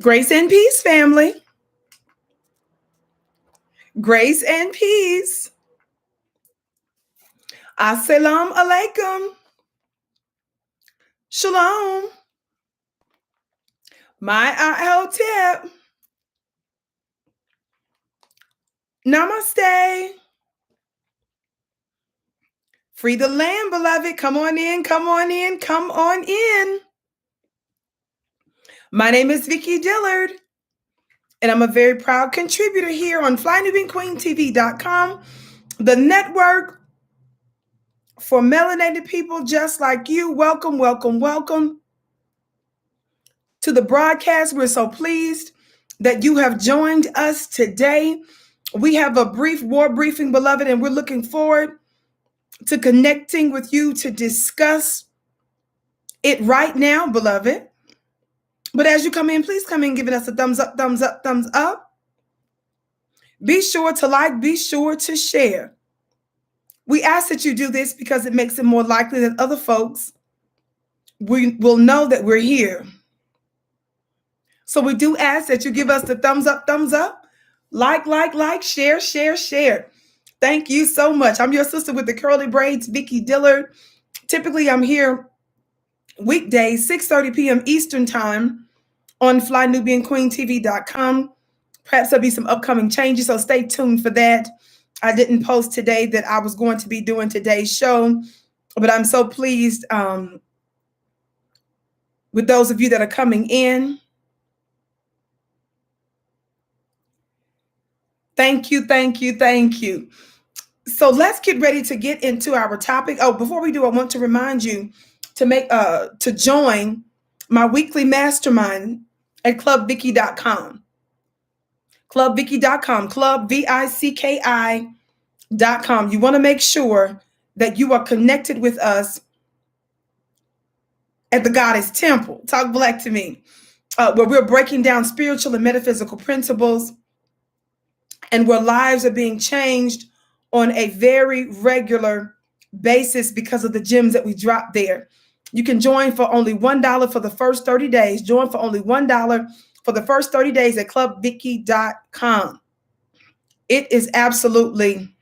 Grace and peace, family. Grace and peace. Assalamu alaikum. Shalom. My hotep. Namaste. Free the land, beloved. Come on in, come on in, come on in. My name is Vicki Dillard, and I'm a very proud contributor here on FlyNewBeingQueenTV.com, the network for melanated people just like you. Welcome, welcome, welcome to the broadcast. We're so pleased that you have joined us today. We have a brief war briefing, beloved, and we're looking forward to connecting with you to discuss it right now, beloved. But as you come in, please come in giving us a thumbs up, thumbs up, thumbs up. Be sure to like, be sure to share. We ask that you do this because it makes it more likely that other folks will know that we're here. So we do ask that you give us the thumbs up, like, share, share, share. Thank you so much. I'm your sister with the curly braids, Vicki Dillard. Typically, I'm here weekdays, 6:30 p.m. Eastern Time on FlyNewBeingQueenTV.com. Perhaps there'll be some upcoming changes, so stay tuned for that. I didn't post today that I was going to be doing today's show, but I'm so pleased with those of you that are coming in. Thank you, thank you, thank you. So let's get ready to get into our topic. Oh, before we do, I want to remind you to join my weekly mastermind at clubvicki.com. Clubvicki.com, clubvicki.com. You want to make sure that you are connected with us at the Goddess Temple. Talk black to me. Where we're breaking down spiritual and metaphysical principles, and where lives are being changed on a very regular basis because of the gems that we drop there. You can join for only $1 for the first 30 days. Join for only $1 for the first 30 days at clubvicki.com. It is absolutely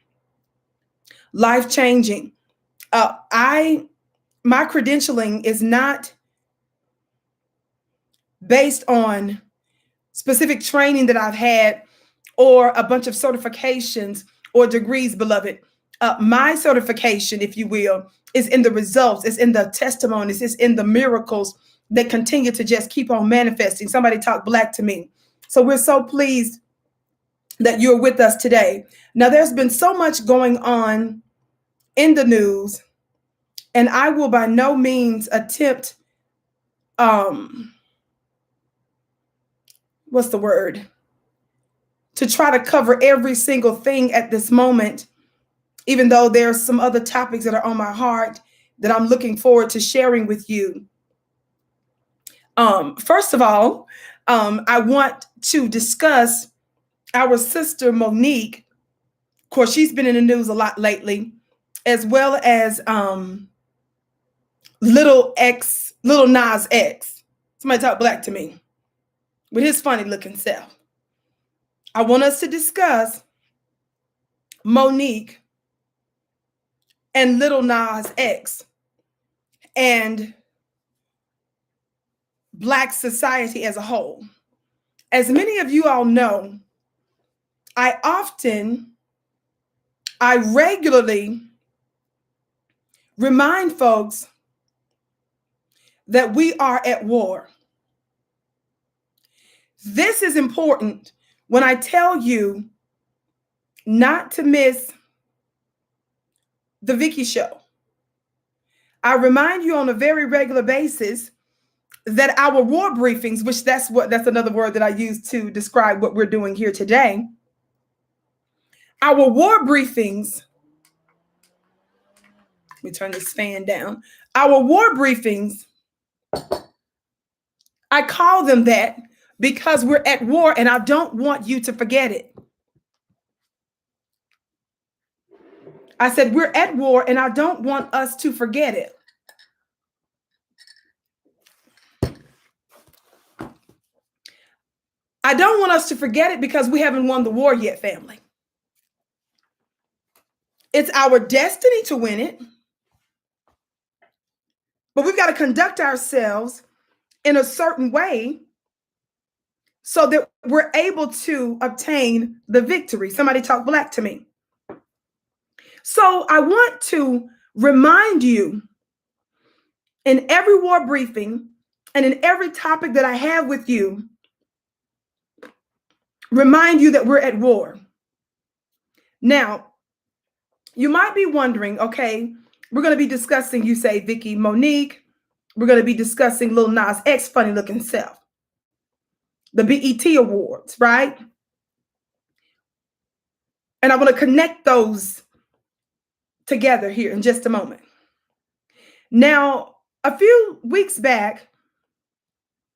life-changing. My credentialing is not based on specific training that I've had or a bunch of certifications or degrees, beloved. My certification, if you will, is in the results, it's in the testimonies, it's in the miracles that continue to just keep on manifesting. Somebody talk black to me. So we're so pleased that you're with us today. Now, there's been so much going on in the news, and I will by no means attempt, what's the word? To try to cover every single thing at this moment, even though there's some other topics that are on my heart that I'm looking forward to sharing with you. First of all, I want to discuss our sister MoNique. Of course, she's been in the news a lot lately, as well as Little Nas X. Somebody talk black to me with his funny looking self. I want us to discuss MoNique and Little Nas X and Black society as a whole. As many of you all know, I regularly remind folks that we are at war. This is important when I tell you not to miss the Vicki Show. I remind you on a very regular basis that our war briefings, which that's another word that I use to describe what we're doing here today. Our war briefings, let me turn this fan down. Our war briefings, I call them that because we're at war and I don't want you to forget it. I said, we're at war and I don't want us to forget it. I don't want us to forget it because we haven't won the war yet, family. It's our destiny to win it, but we've got to conduct ourselves in a certain way so that we're able to obtain the victory. Somebody talk black to me. So I want to remind you in every war briefing and in every topic that I have with you, remind you that we're at war. Now, you might be wondering, okay, we're going to be discussing, you say, Vicki, MoNique. We're going to be discussing Lil Nas X funny looking self. The BET Awards, right? And I want to connect those together here in just a moment. Now, a few weeks back,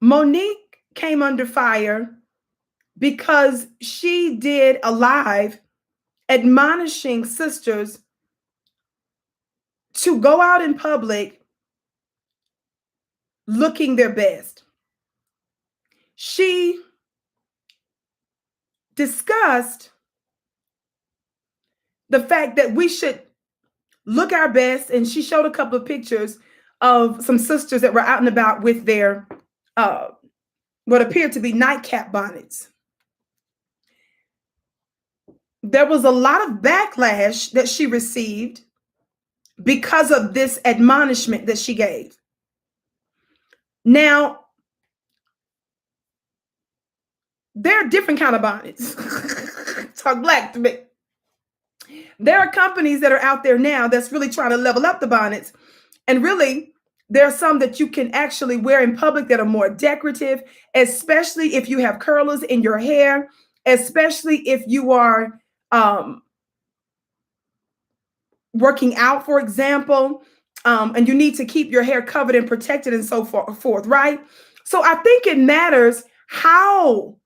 MoNique came under fire because she did a live admonishing sisters to go out in public looking their best. She discussed the fact that we should look our best, and she showed a couple of pictures of some sisters that were out and about with their what appeared to be nightcap bonnets. There was a lot of backlash that she received because of this admonishment that she gave. Now, there are different kind of bonnets. Talk black to me. There are companies that are out there now that's really trying to level up the bonnets. And really, there are some that you can actually wear in public that are more decorative, especially if you have curlers in your hair, especially if you are working out, for example, and you need to keep your hair covered and protected and so forth, right? So I think it matters how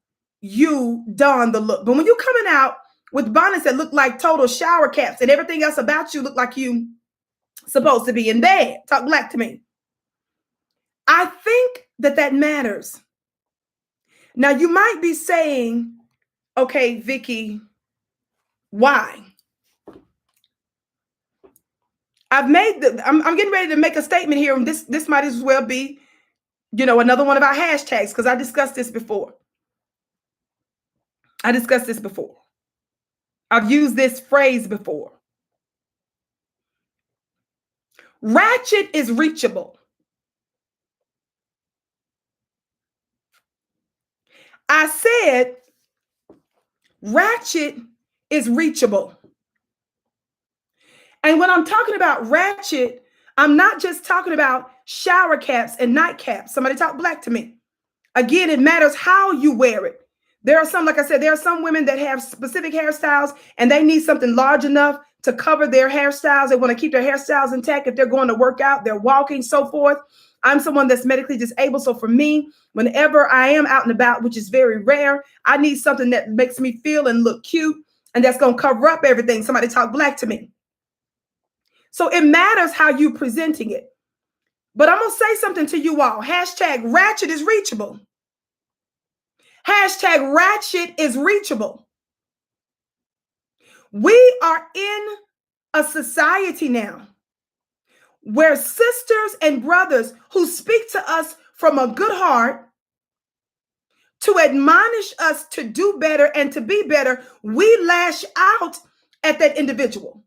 you don the look. But when you're coming out with bonnets that look like total shower caps and everything else about you look like you supposed to be in bed, talk black to me, I think that matters. Now, you might be saying, okay, Vicki, why? I'm getting ready to make a statement here, and this might as well be, another one of our hashtags, because I discussed this before. I've used this phrase before. Ratchet is reachable. I said ratchet is reachable. And when I'm talking about ratchet, I'm not just talking about shower caps and nightcaps. Somebody talk black to me. Again, it matters how you wear it. There are some, like I said, there are some women that have specific hairstyles and they need something large enough to cover their hairstyles. They want to keep their hairstyles intact if they're going to work out, they're walking, so forth. I'm someone that's medically disabled. So for me, whenever I am out and about, which is very rare, I need something that makes me feel and look cute and that's going to cover up everything. Somebody talk black to me. So it matters how you presenting it. But I'm going to say something to you all. Hashtag ratchet is reachable. Hashtag ratchet is reachable. We are in a society now where sisters and brothers who speak to us from a good heart to admonish us to do better and to be better, we lash out at that individual.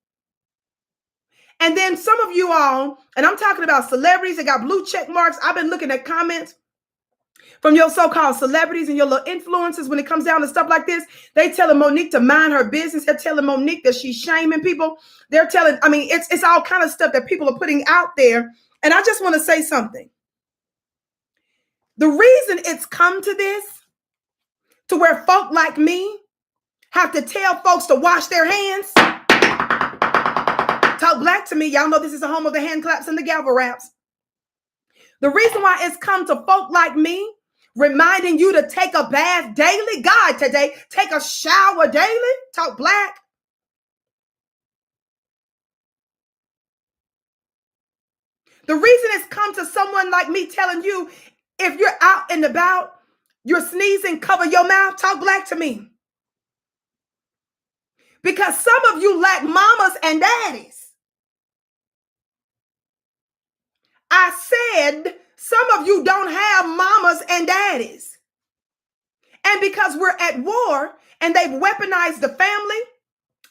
And then some of you all, and I'm talking about celebrities that got blue check marks. I've been looking at comments from your so-called celebrities and your little influencers when it comes down to stuff like this. They telling MoNique to mind her business. They're telling MoNique that she's shaming people. They're telling, it's all kind of stuff that people are putting out there. And I just want to say something. The reason it's come to this, to where folk like me have to tell folks to wash their hands. Talk black to me. Y'all know this is the home of the hand claps and the gavel raps. The reason why it's come to folk like me, reminding you to take a bath daily. God, today, take a shower daily. Talk black. The reason it's come to someone like me telling you, if you're out and about You're sneezing, cover your mouth. Talk black to me. Because some of you lack mamas and daddies. I said some of you don't have mamas and daddies. And because we're at war and they've weaponized the family,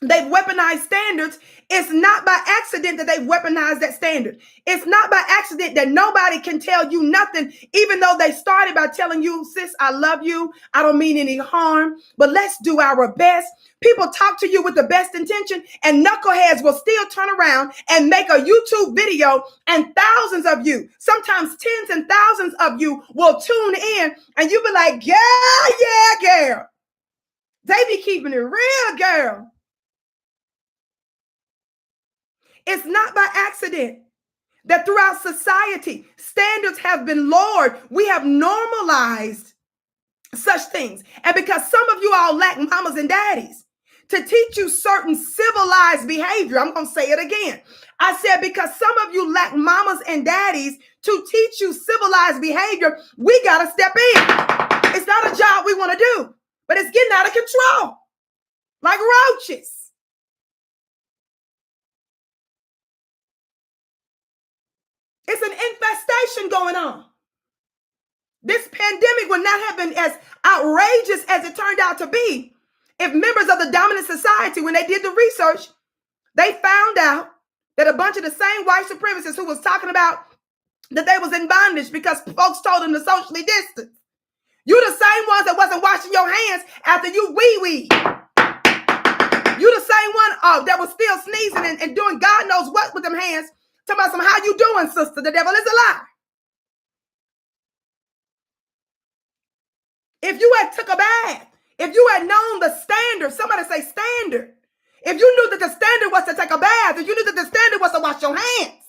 they've weaponized standards. It's not by accident that they've weaponized that standard. It's not by accident that nobody can tell you nothing, even though they started by telling you, sis, I love you. I don't mean any harm, but let's do our best. People talk to you with the best intention, and knuckleheads will still turn around and make a YouTube video, and thousands of you, sometimes tens and thousands of you, will tune in, and you be like, yeah, girl. They be keeping it real, girl. It's not by accident that throughout society, standards have been lowered. We have normalized such things. And because some of you all lack mamas and daddies to teach you certain civilized behavior, I'm going to say it again. I said, because some of you lack mamas and daddies to teach you civilized behavior, we got to step in. It's not a job we want to do, but it's getting out of control like roaches. It's an infestation going on. This pandemic would not have been as outrageous as it turned out to be if members of the dominant society, when they did the research, they found out that a bunch of the same white supremacists who was talking about that they was in bondage because folks told them to socially distance. You the same ones that wasn't washing your hands after you wee-wee. You the same one that was still sneezing and doing God knows what with them hands. Talking about how you doing, sister? The devil is a lie. If you had took a bath, if you had known the standard, somebody say standard. If you knew that the standard was to take a bath, if you knew that the standard was to wash your hands,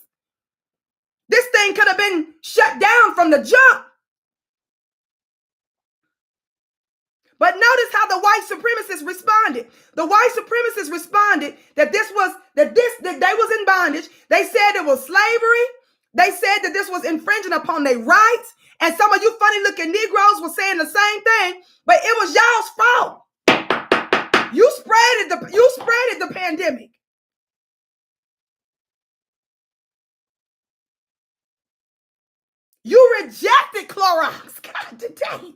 this thing could have been shut down from the jump. But notice how the white supremacists responded. The white supremacists responded that they was in bondage. They said it was slavery. They said that this was infringing upon their rights. And some of you funny looking Negroes were saying the same thing, but it was y'all's fault. You spreaded the pandemic. You rejected Clorox. God dang.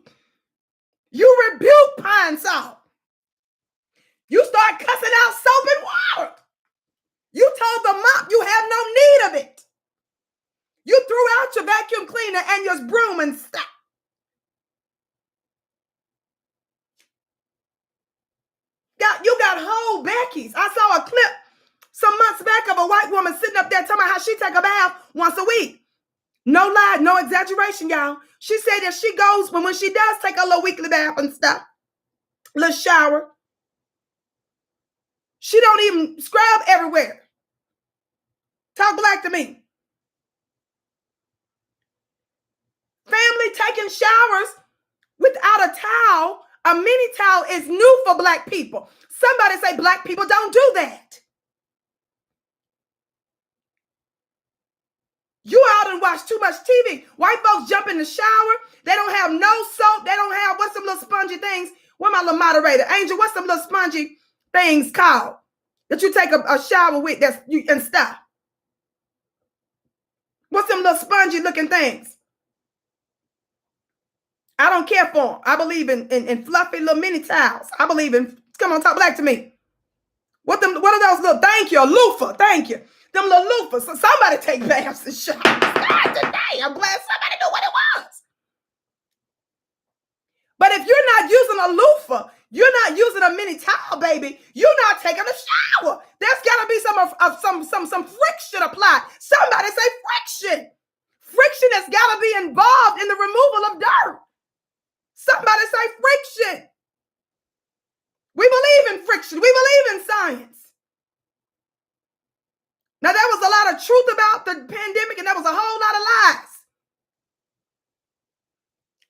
You rebuke pine salt. You start cussing out soap and water. You told the mop you have no need of it. You threw out your vacuum cleaner and your broom and stuff. You got whole Becky's. I saw a clip some months back of a white woman sitting up there talking about how she take a bath once a week. No lie, no exaggeration, y'all. She said that she goes, when she does take a little weekly bath and stuff, little shower, she don't even scrub everywhere. Talk black to me. Family taking showers without a towel, a mini towel is new for black people. Somebody say black people don't do that. You out and watch too much TV. White folks jump in the shower. They don't have no soap. They don't have, what's some little spongy things? Where my little moderator? Angel, what's some little spongy things called that you take a shower with and stuff? What's some little spongy looking things? I don't care for them. I believe in fluffy little mini towels. I believe in, come on, talk black to me. What are those little, thank you, a loofah, thank you. Them little loofahs. So somebody take baths and showers. God today, I'm glad somebody knew what it was. But if you're not using a loofah, you're not using a mini towel, baby, you're not taking a shower. There's got to be some friction applied. Somebody say friction. Friction has got to be involved in the removal of dirt. Somebody say friction. We believe in friction. We believe in science. Now, there was a lot of truth about the pandemic, and there was a whole lot of lies.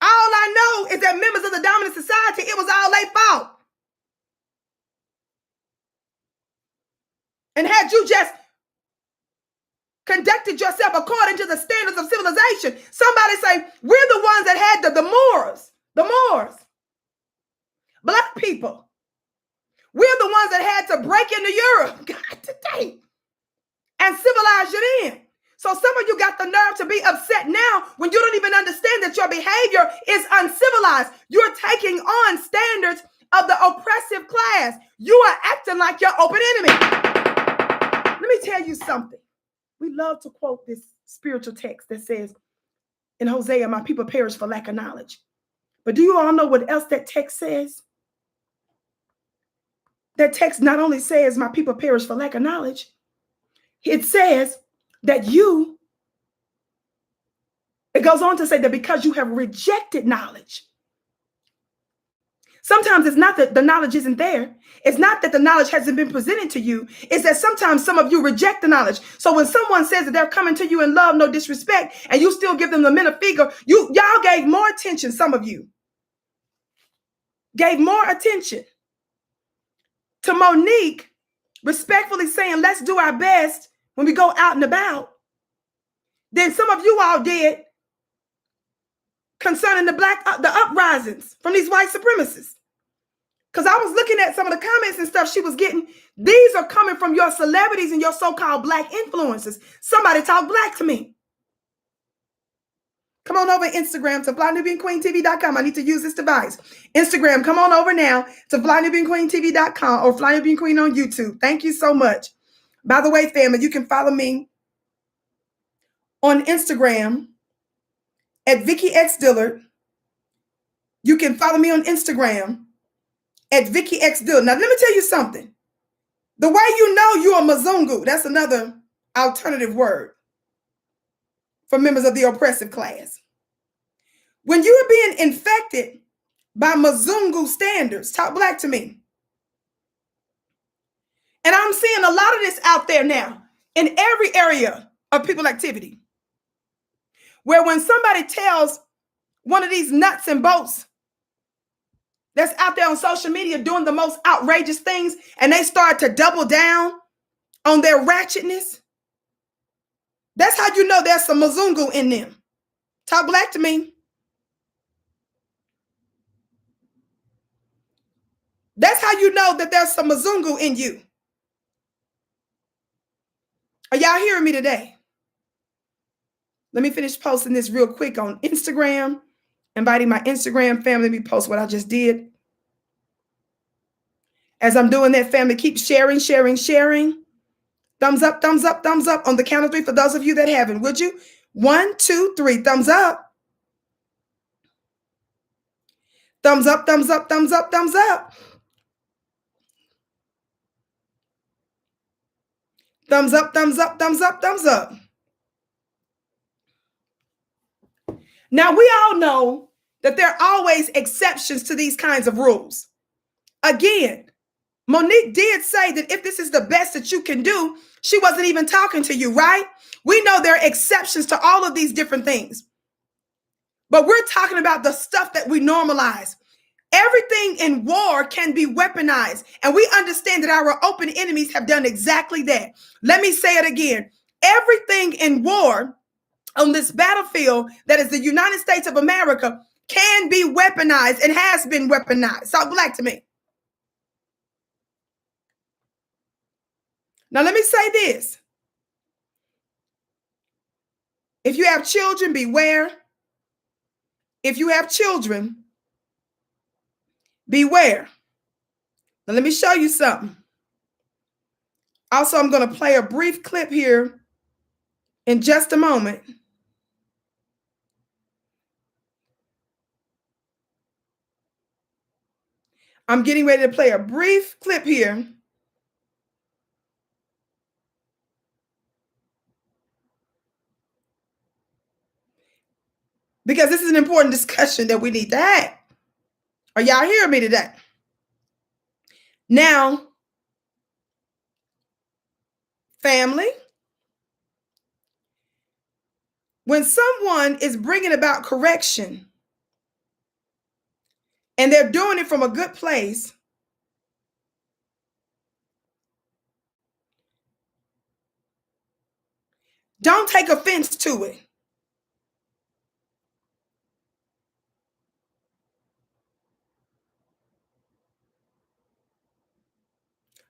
All I know is that members of the dominant society, it was all their fault. And had you just conducted yourself according to the standards of civilization, somebody say, we're the ones that had the morals. The people. We're the ones that had to break into Europe, God, today, and civilize you in. So some of you got the nerve to be upset now when you don't even understand that your behavior is uncivilized. You're taking on standards of the oppressive class. You are acting like your open enemy. Let me tell you something. We love to quote this spiritual text that says in Hosea, my people perish for lack of knowledge. But do you all know what else that text says? That text not only says my people perish for lack of knowledge, it says that it goes on to say that because you have rejected knowledge. Sometimes it's not that the knowledge isn't there. It's not that the knowledge hasn't been presented to you. It's that sometimes some of you reject the knowledge. So when someone says that they're coming to you in love, no disrespect, and you still give them the middle finger, y'all gave more attention, some of you. Gave more attention to MoNique respectfully saying, let's do our best when we go out and about, than some of you all did concerning the uprisings from these white supremacists. Because I was looking at some of the comments and stuff she was getting. These are coming from your celebrities and your so-called black influencers. Somebody talk black to me. Come on over Instagram to flynubianqueentv.com. I need to use this device. Instagram, come on over now to flynubianqueentv.com or flynubianqueen on YouTube. Thank you so much. By the way, family, you can follow me on Instagram at Vicki X Dillard. You can follow me on Instagram at Vicki X Dillard. Now, let me tell you something. The way you know you're a Mzungu, that's another alternative word for members of the oppressive class. When you are being infected by Mzungu standards, talk black to me. And I'm seeing a lot of this out there now in every area of people activity, where when somebody tells one of these nuts and bolts that's out there on social media doing the most outrageous things, and they start to double down on their ratchetness, that's how you know there's some Mzungu in them. Talk black to me. That's how you know that there's some Mzungu in you. Are y'all hearing me today? Let me finish posting this real quick on Instagram. Inviting my Instagram family, let me post what I just did. As I'm doing that, family, keep sharing, sharing, sharing. Thumbs up, thumbs up, thumbs up on the count of 3 for those of you that haven't, would you? 1, 2, 3, thumbs up. Thumbs up, thumbs up, thumbs up, thumbs up. Thumbs up, thumbs up, thumbs up, thumbs up. Now, we all know that there are always exceptions to these kinds of rules. Again, MoNique did say that if this is the best that you can do, she wasn't even talking to you, right? We know there are exceptions to all of these different things. But we're talking about the stuff that we normalize. Everything in war can be weaponized. And we understand that our open enemies have done exactly that. Let me say it again. Everything in war on this battlefield that is the United States of America can be weaponized and has been weaponized. Talk black to me. Now, let me say this. If you have children, beware. If you have children, beware. Now, let me show you something. Also, I'm going to play a brief clip here in just a moment. I'm getting ready to play a brief clip here. Because this is an important discussion that we need to have. Are y'all hearing me today? Now, family, when someone is bringing about correction and they're doing it from a good place, don't take offense to it.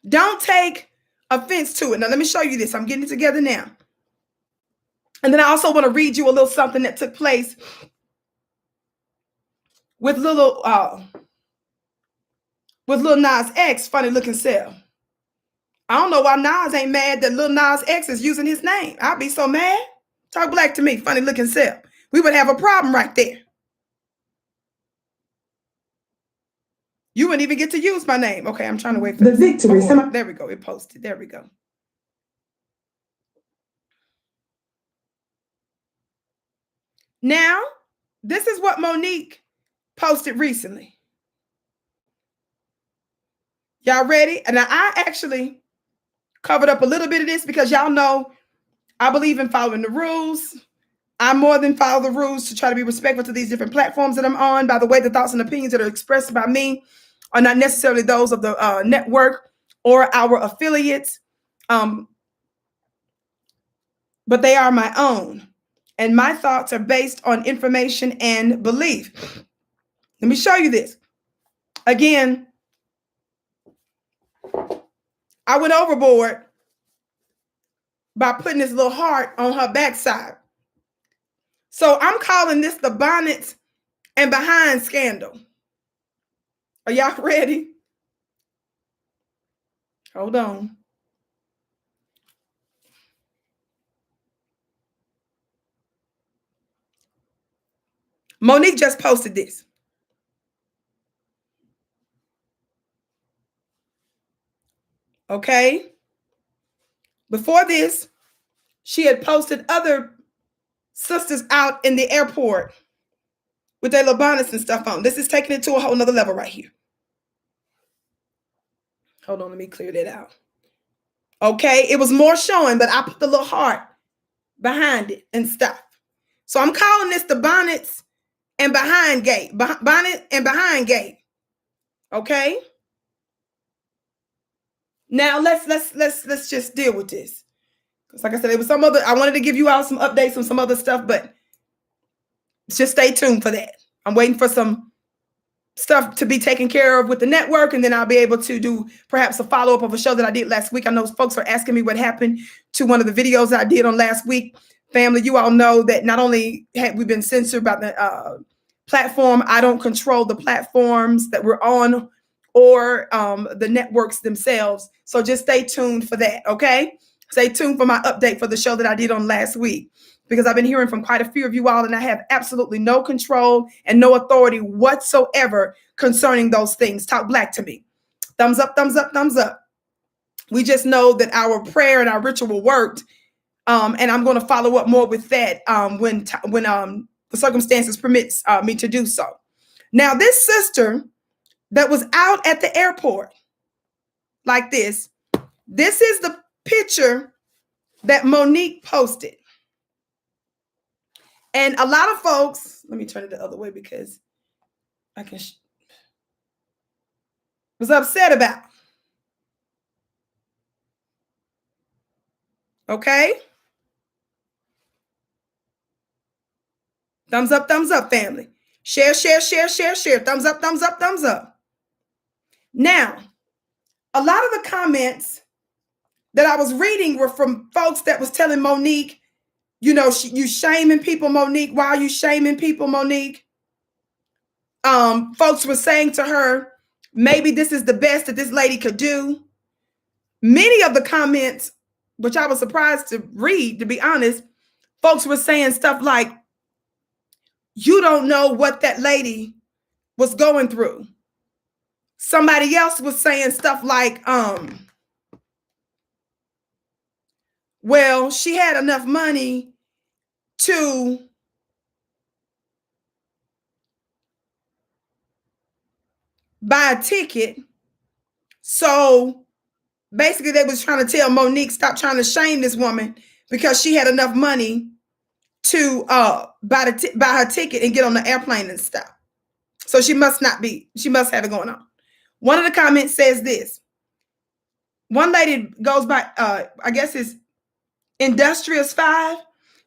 Don't take offense to it. Now, let me show you this. I'm getting it together now. And then I also want to read you a little something that took place with little Nas X, funny looking self. I don't know why Nas ain't mad that Lil Nas X is using his name. I'd be so mad. Talk black to me, funny looking self. We would have a problem right there. You wouldn't even get to use my name. Okay, I'm trying to wait for the victory. Oh, there we go. It posted. There we go. Now, this is what MoNique posted recently. Y'all ready? And I actually covered up a little bit of this because y'all know I believe in following the rules. I more than follow the rules to try to be respectful to these different platforms that I'm on. By the way, the thoughts and opinions that are expressed by me are not necessarily those of the network or our affiliates, but they are my own. And my thoughts are based on information and belief. Let me show you this. Again, I went overboard by putting this little heart on her backside. So I'm calling this the Bonnets and Behind scandal. Are y'all ready? Hold on. MoNique just posted this. Okay. Before this, she had posted other sisters out in the airport with their little bonnets and stuff on. This is taking it to a whole nother level right here. Hold on, let me clear that out. Okay, it was more showing, but I put the little heart behind it and stuff. So I'm calling this the Bonnets and Behind Gate. Bonnet and Behind Gate. Okay. Now let's just deal with this. Because like I said, it was some other, I wanted to give you all some updates on some other stuff, but just stay tuned for that. I'm waiting for some stuff to be taken care of with the network, and then I'll be able to do perhaps a follow-up of a show that I did last week. I know folks are asking me what happened to one of the videos that I did on last week. Family, you all know that not only have we been censored by the platform, I don't control the platforms that we're on or the networks themselves. So just stay tuned for that, okay? Stay tuned for my update for the show that I did on last week, because I've been hearing from quite a few of you all, and I have absolutely no control and no authority whatsoever concerning those things. Talk black to me. Thumbs up, thumbs up, thumbs up. We just know that our prayer and our ritual worked, and I'm going to follow up more with that when the circumstances permits me to do so. Now, this sister that was out at the airport like this is the picture that MoNique posted. And a lot of folks, let me turn it the other way because I can, was upset about. Okay. Thumbs up, family. Share, share, share, share, share. Thumbs up, thumbs up, thumbs up. Now, a lot of the comments that I was reading were from folks that was telling MoNique, you know, you shaming people, MoNique. Why are you shaming people, MoNique? Folks were saying to her, maybe this is the best that this lady could do. Many of the comments, which I was surprised to read, to be honest, folks were saying stuff like, you don't know what that lady was going through. Somebody else was saying stuff like, well, she had enough money to buy a ticket. So basically they was trying to tell MoNique, stop trying to shame this woman because she had enough money to buy her ticket and get on the airplane and stuff. So she must have it going on. One of the comments says this. One lady goes by, I guess it's Industrious 5.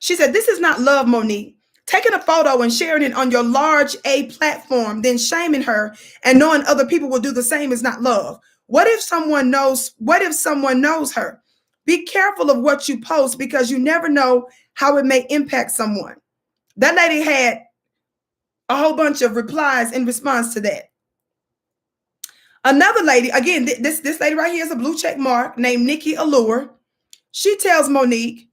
She said, this is not love, MoNique. Taking a photo and sharing it on your large A platform, then shaming her and knowing other people will do the same is not love. What if someone knows her? Be careful of what you post because you never know how it may impact someone. That lady had a whole bunch of replies in response to that. Another lady, again, this lady right here is a blue check mark named Nikki Allure. She tells MoNique,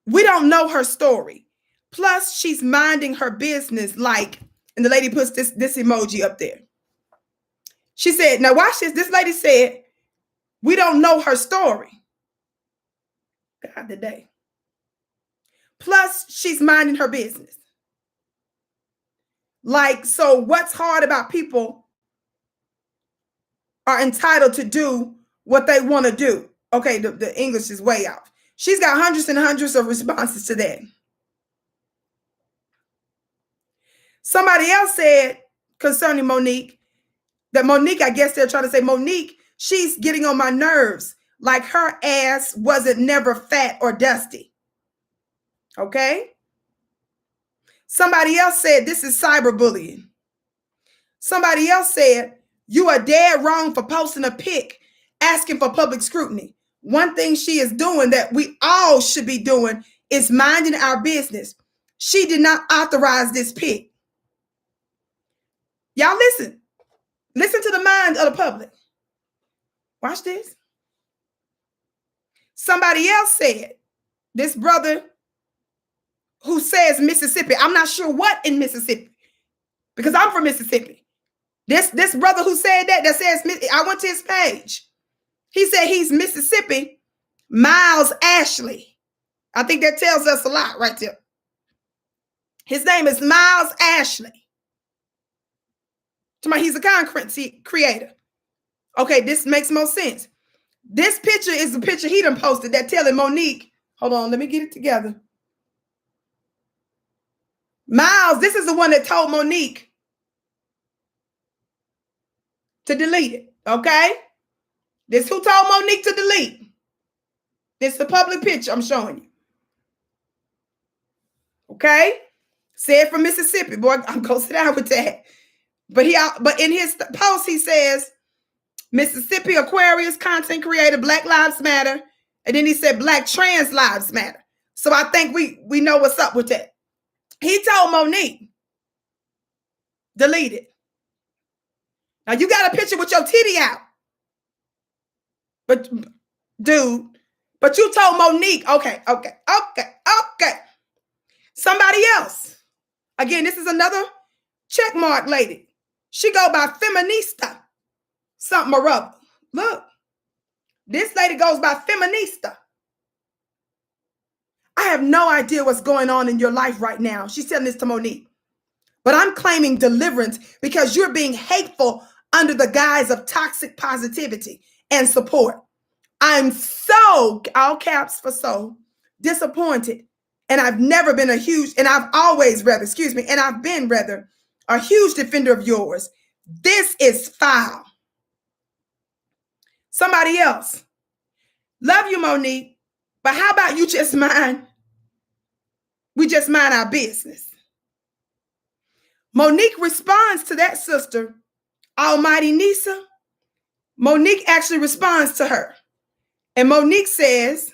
we don't know her story. Plus, she's minding her business like, and the lady puts this emoji up there. She said, now watch this. This lady said, we don't know her story. God today. Plus, she's minding her business. Like, so what's hard about people are entitled to do what they want to do? Okay, the English is way off. She's got hundreds and hundreds of responses to that. Somebody else said concerning MoNique, that MoNique, I guess they're trying to say MoNique, she's getting on my nerves. Like her ass wasn't never fat or dusty. Okay? Somebody else said this is cyberbullying. Somebody else said you are dead wrong for posting a pic asking for public scrutiny. One thing she is doing that we all should be doing is minding our business. She did not authorize this pic. Y'all listen. Listen to the mind of the public. Watch this. Somebody else said, this brother who says Mississippi, I'm not sure what in Mississippi, because I'm from Mississippi. This brother who said that says, I went to his page. He said he's Mississippi, Miles Ashley. I think that tells us a lot right there. His name is Miles Ashley. He's a content creator. Okay, this makes more sense. This picture is the picture he done posted that telling MoNique, hold on, let me get it together. Miles, this is the one that told MoNique to delete it, okay? This who told MoNique to delete. This is the public picture I'm showing you. Okay? Said from Mississippi. Boy, I'm going to sit down with that. But in his post, he says, Mississippi Aquarius content creator, Black Lives Matter. And then he said Black Trans Lives Matter. So I think we know what's up with that. He told MoNique, delete it. Now you got a picture with your titty out. But dude, but you told MoNique, okay. Somebody else. Again, this is another checkmark lady. She go by Feminista. Something or other. Look. This lady goes by Feminista. I have no idea what's going on in your life right now. She's telling this to MoNique. But I'm claiming deliverance because you're being hateful under the guise of toxic positivity and support. I'm so, all caps for so, disappointed. And I've never been and I've been rather a huge defender of yours. This is foul. Somebody else. Love you, MoNique, but how about you just mind? We just mind our business. MoNique responds to that sister, Almighty Nisa. MoNique actually responds to her. And MoNique says,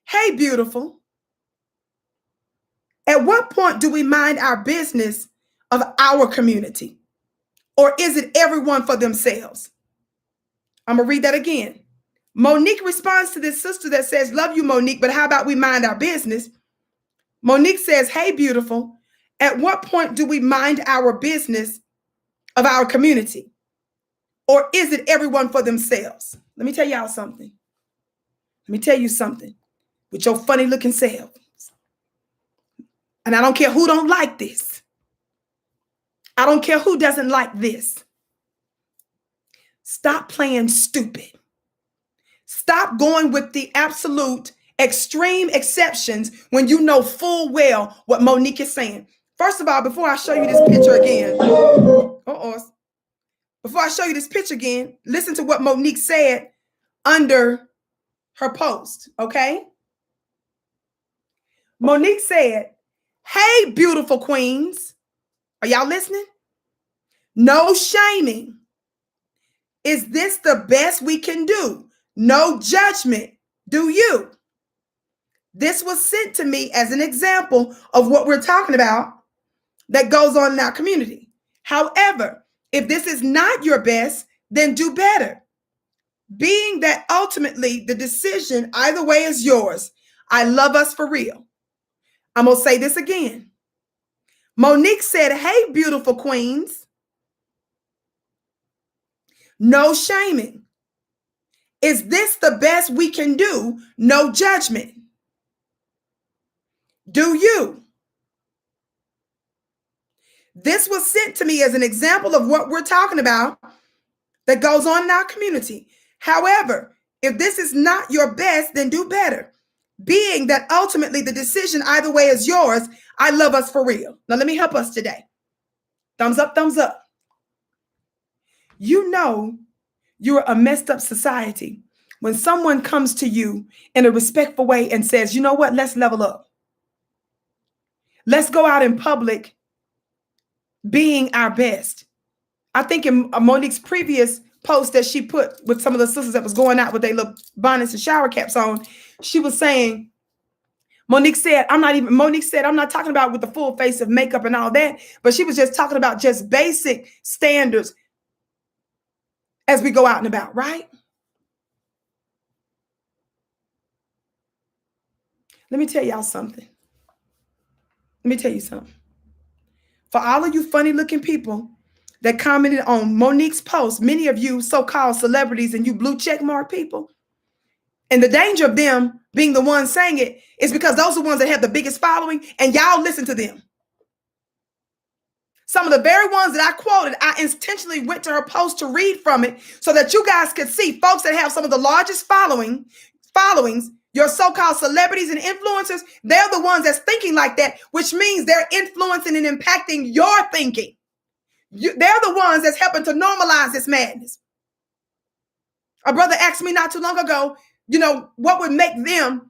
hey, beautiful. At what point do we mind our business of our community? Or is it everyone for themselves? I'm going to read that again. MoNique responds to this sister that says, love you, MoNique, but how about we mind our business? MoNique says, hey, beautiful. At what point do we mind our business of our community? Or is it everyone for themselves? Let me tell y'all something. Let me tell you something with your funny looking selves. And I don't care who don't like this. I don't care who doesn't like this. Stop playing stupid. Stop going with the absolute extreme exceptions when you know full well what MoNique is saying. First of all, before I show you this picture again, listen to what MoNique said under her post, okay? MoNique said, hey, beautiful queens. Are y'all listening? No shaming. Is this the best we can do? No judgment. Do you? This was sent to me as an example of what we're talking about that goes on in our community. However, if this is not your best, then do better. Being that ultimately the decision either way is yours. I love us for real. I'm going to say this again. MoNique said, hey, beautiful queens. No shaming. Is this the best we can do? No judgment. Do you? This was sent to me as an example of what we're talking about that goes on in our community. However, if this is not your best, then do better. Being that ultimately the decision either way is yours, I love us for real. Now, let me help us today. Thumbs up, thumbs up. You know you're a messed up society when someone comes to you in a respectful way and says, you know what, let's level up. Let's go out in public being our best. I think in MoNique's previous post that she put with some of the sisters that was going out with their little bonnets and shower caps on, she was saying, MoNique said, I'm not talking about with the full face of makeup and all that, but she was just talking about just basic standards as we go out and about, right? Let me tell y'all something. Let me tell you something. For all of you funny looking people that commented on MoNique's post, many of you so-called celebrities and you blue check mark people, and the danger of them being the ones saying it is because those are the ones that have the biggest following, and y'all listen to them. Some of the very ones that I quoted, I intentionally went to her post to read from it so that you guys could see folks that have some of the largest followings, your so-called celebrities and influencers, they're the ones that's thinking like that, which means they're influencing and impacting your thinking. They're the ones that's helping to normalize this madness. A brother asked me not too long ago, what would make them,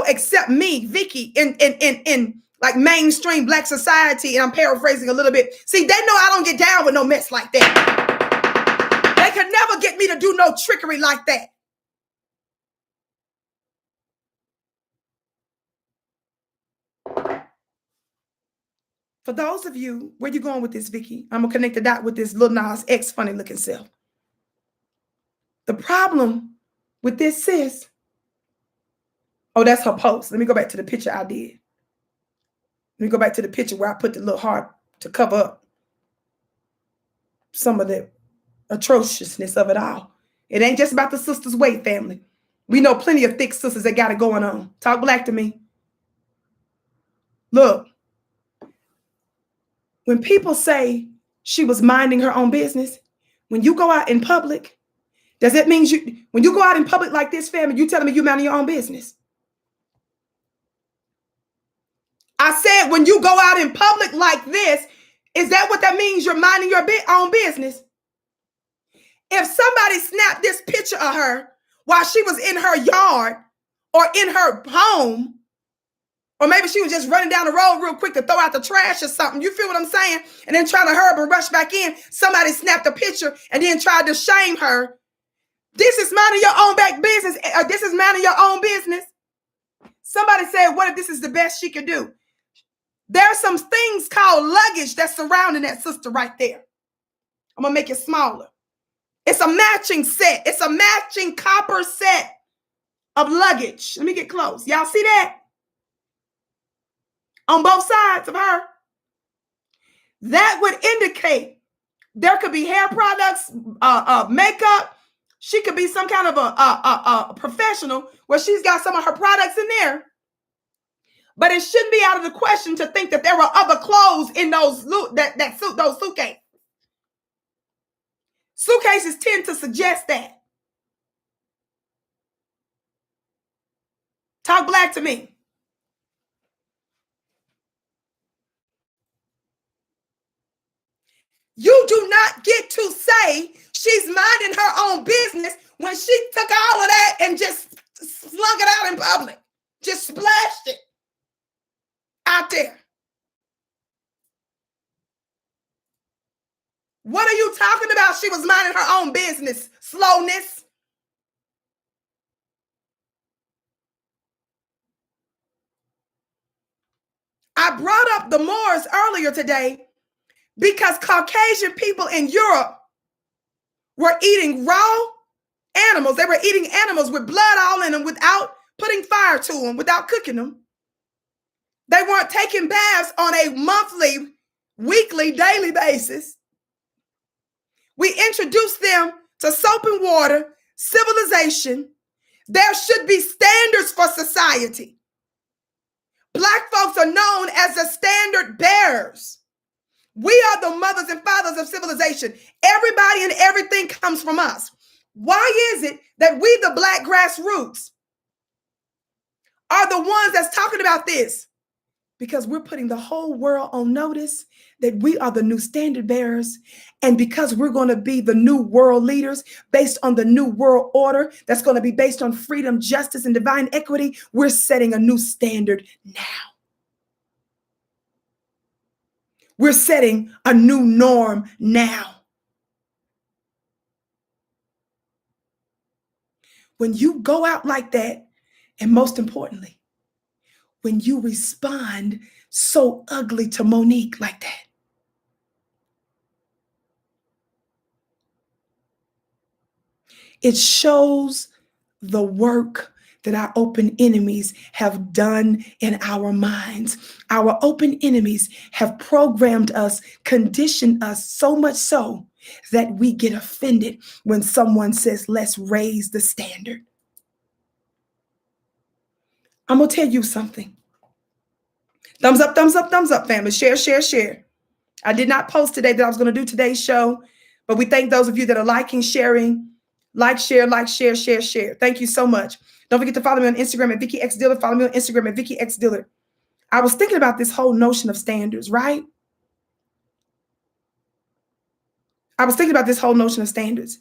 accept me, Vicki, in like mainstream Black society, and I'm paraphrasing a little bit. See, they know I don't get down with no mess like that. They could never get me to do no trickery like that. For those of you, where you going with this, Vicki? I'm going to connect the dot with this Lil Nas X funny looking self. The problem with this sis, oh, that's her post. Let me go back to the picture I did. Let me go back to the picture where I put the little heart to cover up some of the atrociousness of it all. It ain't just about the sisters' weight, family. We know plenty of thick sisters that got it going on. Talk black to me. Look, when people say she was minding her own business, when you go out in public, does that mean when you go out in public like this, family, you telling me you minding your own business? I said, when you go out in public like this, is that what that means? You're minding your own business? If somebody snapped this picture of her while she was in her yard or in her home, or maybe she was just running down the road real quick to throw out the trash or something, you feel what I'm saying? And then trying to hurry up and rush back in, somebody snapped a picture and then tried to shame her. This is minding your own back business. This is minding your own business. Somebody said, what if this is the best she could do? There's some things called luggage that's surrounding that sister right there. I'm going to make it smaller. It's a matching set. It's a matching copper set of luggage. Let me get close. Y'all see that? On both sides of her. That would indicate there could be hair products, makeup. She could be some kind of a professional where she's got some of her products in there. But it shouldn't be out of the question to think that there were other clothes in those suitcases. Suitcases tend to suggest that. Talk black to me. You do not get to say she's minding her own business when she took all of that and just slung it out in public. Just splashed it out there. What are you talking about? She was minding her own business. Slowness. I brought up the Moors earlier today because Caucasian people in Europe were eating raw animals. They were eating animals with blood all in them without putting fire to them, without cooking them. They weren't taking baths on a monthly, weekly, daily basis. We introduced them to soap and water, civilization. There should be standards for society. Black folks are known as the standard bearers. We are the mothers and fathers of civilization. Everybody and everything comes from us. Why is it that we, the Black grassroots, are the ones that's talking about this? Because we're putting the whole world on notice that we are the new standard bearers. And because we're going to be the new world leaders based on the new world order that's going to be based on freedom, justice, and divine equity, we're setting a new standard now. We're setting a new norm now. When you go out like that, and most importantly, when you respond so ugly to MoNique like that, it shows the work that our open enemies have done in our minds. Our open enemies have programmed us, conditioned us so much so that we get offended when someone says, let's raise the standard. I'm going to tell you something. Thumbs up, thumbs up, thumbs up, family. Share, share, share. I did not post today that I was going to do today's show, but we thank those of you that are liking, sharing, like, share, share. Thank you so much. Don't forget to follow me on Instagram at Vicki X Dillard. Follow me on Instagram at Vicki X Dillard. I was thinking about this whole notion of standards, right? I was thinking about this whole notion of standards.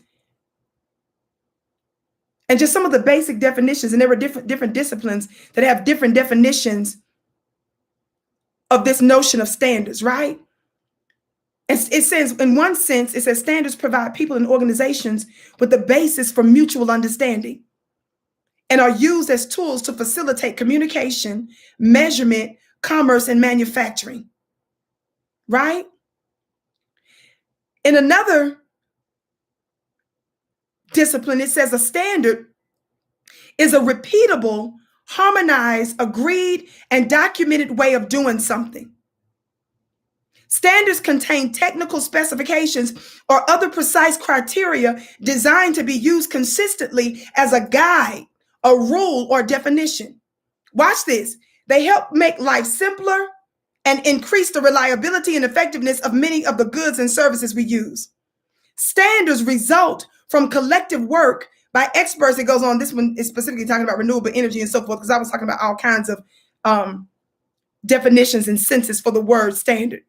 And just some of the basic definitions, and there were different disciplines that have different definitions of this notion of standards, right? It says, in one sense, it says standards provide people and organizations with the basis for mutual understanding and are used as tools to facilitate communication, measurement, commerce, and manufacturing, right? In another discipline, it says a standard is a repeatable, harmonized, agreed, and documented way of doing something. Standards contain technical specifications or other precise criteria designed to be used consistently as a guide, a rule, or definition. Watch this. They help make life simpler and increase the reliability and effectiveness of many of the goods and services we use. Standards result from collective work by experts. It goes on. This one is specifically talking about renewable energy and so forth, because I was talking about all kinds of definitions and senses for the word standard.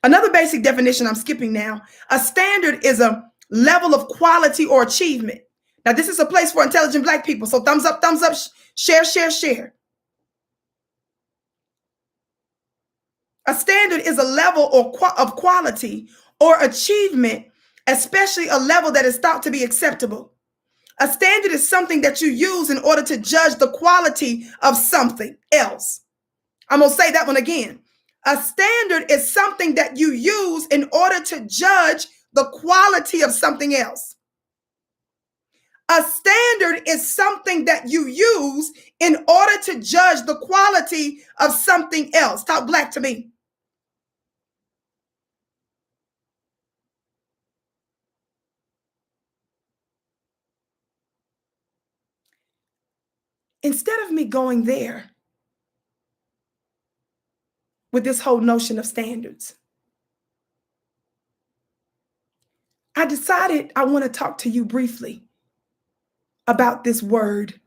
Another basic definition I'm skipping now. A standard is a level of quality or achievement. Now, this is a place for intelligent Black people. So thumbs up, share, share, share. A standard is a level of quality or achievement, especially a level that is thought to be acceptable. A standard is something that you use in order to judge the quality of something else. I'm going to say that one again. A standard is something that you use in order to judge the quality of something else. A standard is something that you use in order to judge the quality of something else. Talk Black to me. Instead of me going there with this whole notion of standards, I decided I want to talk to you briefly about this word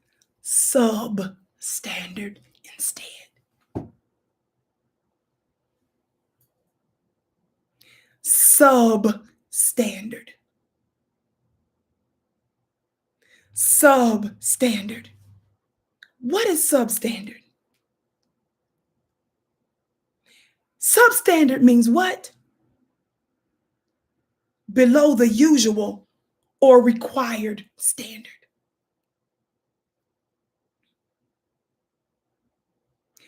substandard instead. Substandard. Substandard. What is substandard? Substandard means what? below the usual or required standard.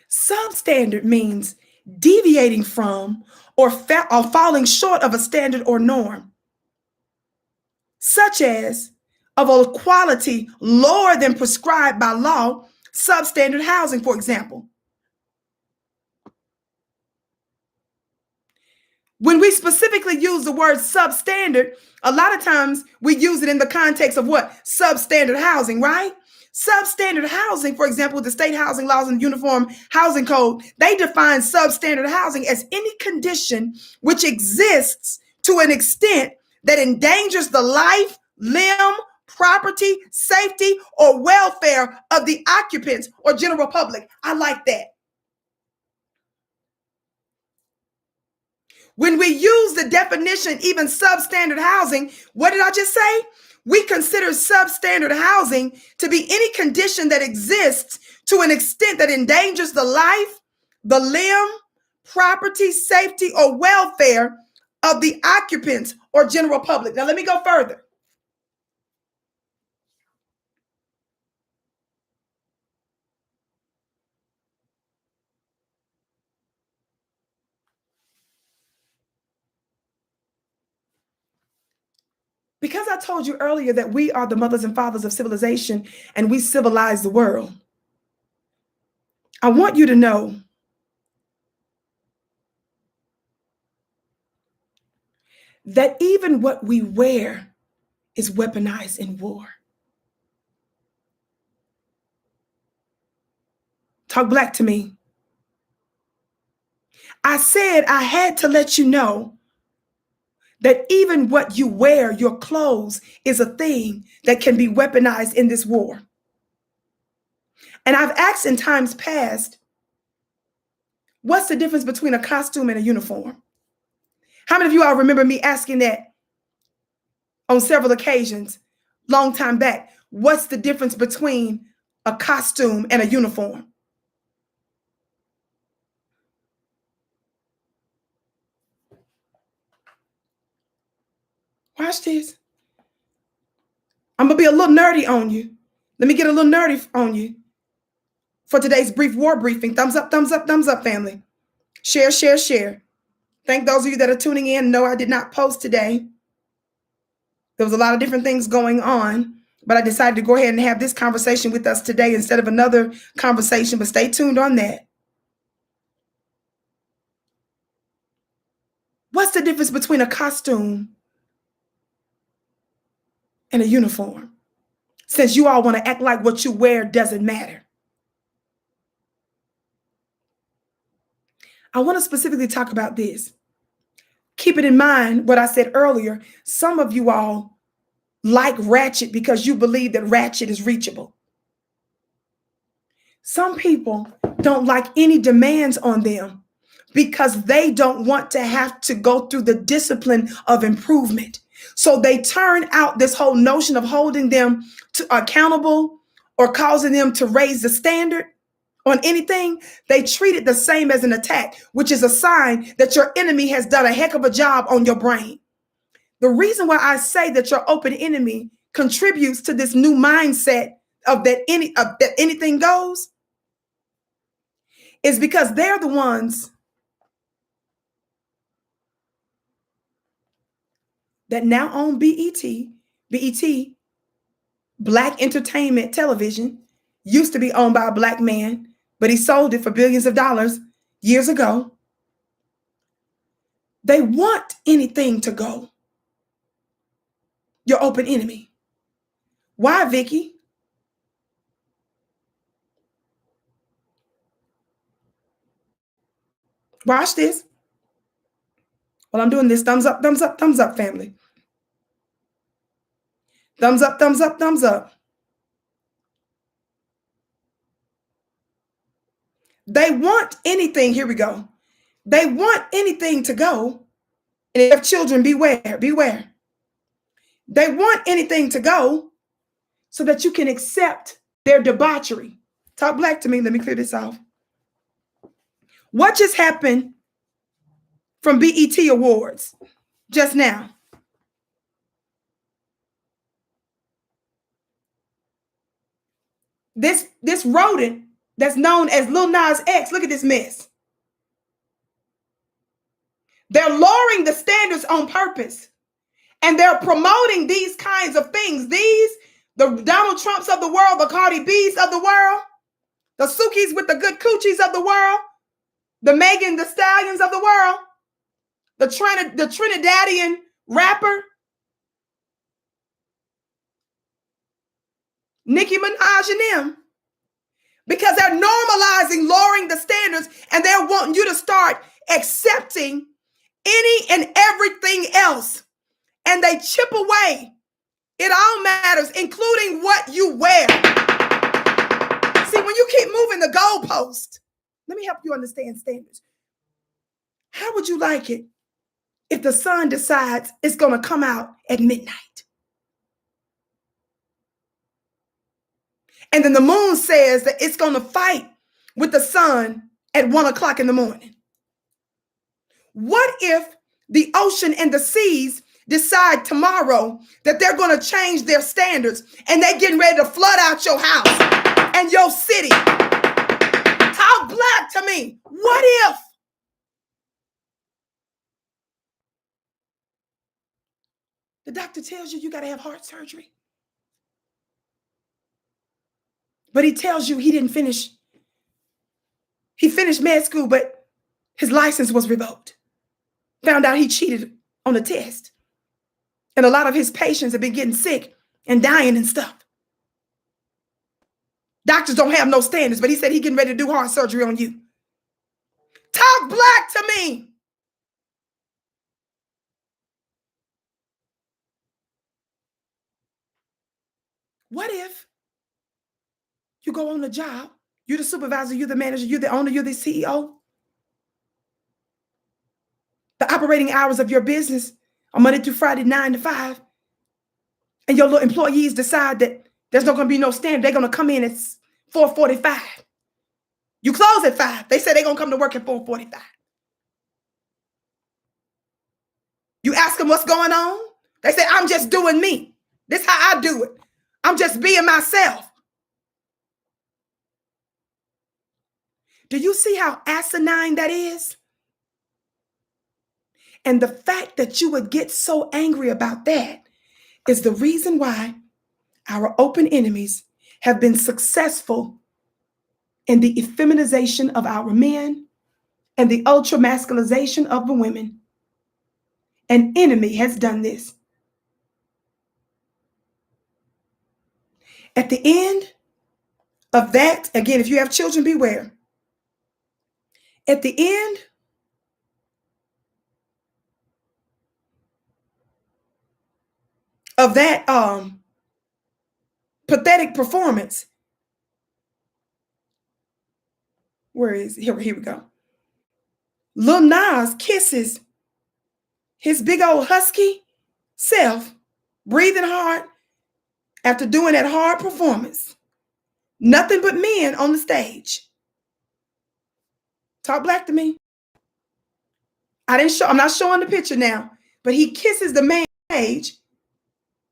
Substandard means deviating from or falling short of a standard or norm, such as of a quality lower than prescribed by law, substandard housing, for example. When we specifically use the word substandard, a lot of times we use it in the context of what? Substandard housing, right? Substandard housing, for example, the state housing laws and uniform housing code, they define substandard housing as any condition which exists to an extent that endangers the life, limb, property, safety, or welfare of the occupants or general public. I like that. When we use the definition, even substandard housing, what did I just say? We consider substandard housing to be any condition that exists to an extent that endangers the life, the limb, property, safety, or welfare of the occupants or general public. Now, let me go further. Because I told you earlier that we are the mothers and fathers of civilization and we civilize the world, I want you to know that even what we wear is weaponized in war. Talk black to me. I said I had to let you know that even what you wear, your clothes, is a thing that can be weaponized in this war. And I've asked in times past, what's the difference between a costume and a uniform? How many of you all remember me asking that on several occasions, long time back? What's the difference between a costume and a uniform? Watch this. I'm going to be a little nerdy on you. Let me get a little nerdy on you for today's brief war briefing. Thumbs up, thumbs up, thumbs up, family. Share, share, share. Thank those of you that are tuning in. No, I did not post today. There was a lot of different things going on, but I decided to go ahead and have this conversation with us today instead of another conversation, but stay tuned on that. What's the difference between a costume and a uniform? Since you all want to act like what you wear doesn't matter. I want to specifically talk about this. Keep it in mind what I said earlier. Some of you all like Ratchet because you believe that Ratchet is reachable. Some people don't like any demands on them because they don't want to have to go through the discipline of improvement. So they turn out this whole notion of holding them accountable or causing them to raise the standard on anything. They treat it the same as an attack, which is a sign that your enemy has done a heck of a job on your brain. The reason why I say that your open enemy contributes to this new mindset of that anything goes is because they're the ones that now own BET, Black Entertainment Television, used to be owned by a Black man, but he sold it for billions of dollars years ago. They want anything to go. Your open enemy. Why, Vicki? Watch this. While I'm doing this, thumbs up, thumbs up, thumbs up, family. Thumbs up, thumbs up, thumbs up. They want anything. Here we go. They want anything to go. And if children, beware, beware. They want anything to go so that you can accept their debauchery. Talk black to me. Let me clear this off. What just happened from BET Awards just now? This rodent that's known as Lil Nas X, look at this mess. They're lowering the standards on purpose. And they're promoting these kinds of things. The Donald Trumps of the world, the Cardi B's of the world, the Sukis with the good coochies of the world, the Megan Thee Stallions of the world, the Trinidadian rapper, Nicki Minaj and them. Because they're normalizing lowering the standards, and they're wanting you to start accepting any and everything else. And they chip away. It all matters, including what you wear. See, when you keep moving the goalpost, let me help you understand standards. How would you like it if the sun decides it's going to come out at midnight? And then the moon says that it's going to fight with the sun at 1 o'clock in the morning. What if the ocean and the seas decide tomorrow that they're going to change their standards and they're getting ready to flood out your house and your city? Talk black to me. What if? The doctor tells you got to have heart surgery. But he tells you he didn't finish. He finished med school, but his license was revoked. Found out he cheated on the test. And a lot of his patients have been getting sick and dying and stuff. Doctors don't have no standards, but he said he's getting ready to do heart surgery on you. Talk black to me. What if you go on the job, you're the supervisor, you're the manager, you're the owner, you're the CEO? The operating hours of your business are Monday through Friday, 9 to 5. And your little employees decide that there's not going to be no standard. They're going to come in at 4:45. You close at 5. They say they're going to come to work at 4:45. You ask them what's going on. They say, I'm just doing me. This is how I do it. I'm just being myself. Do you see how asinine that is? And the fact that you would get so angry about that is the reason why our open enemies have been successful in the effeminization of our men and the ultra-masculization of the women. An enemy has done this. At the end of that, again, if you have children, beware. At the end of that pathetic performance, where is it? Here we go. Lil Nas kisses his big old husky self, breathing hard after doing that hard performance. Nothing but men on the stage. Talk black to me. I'm not showing the picture now, but he kisses the man on stage.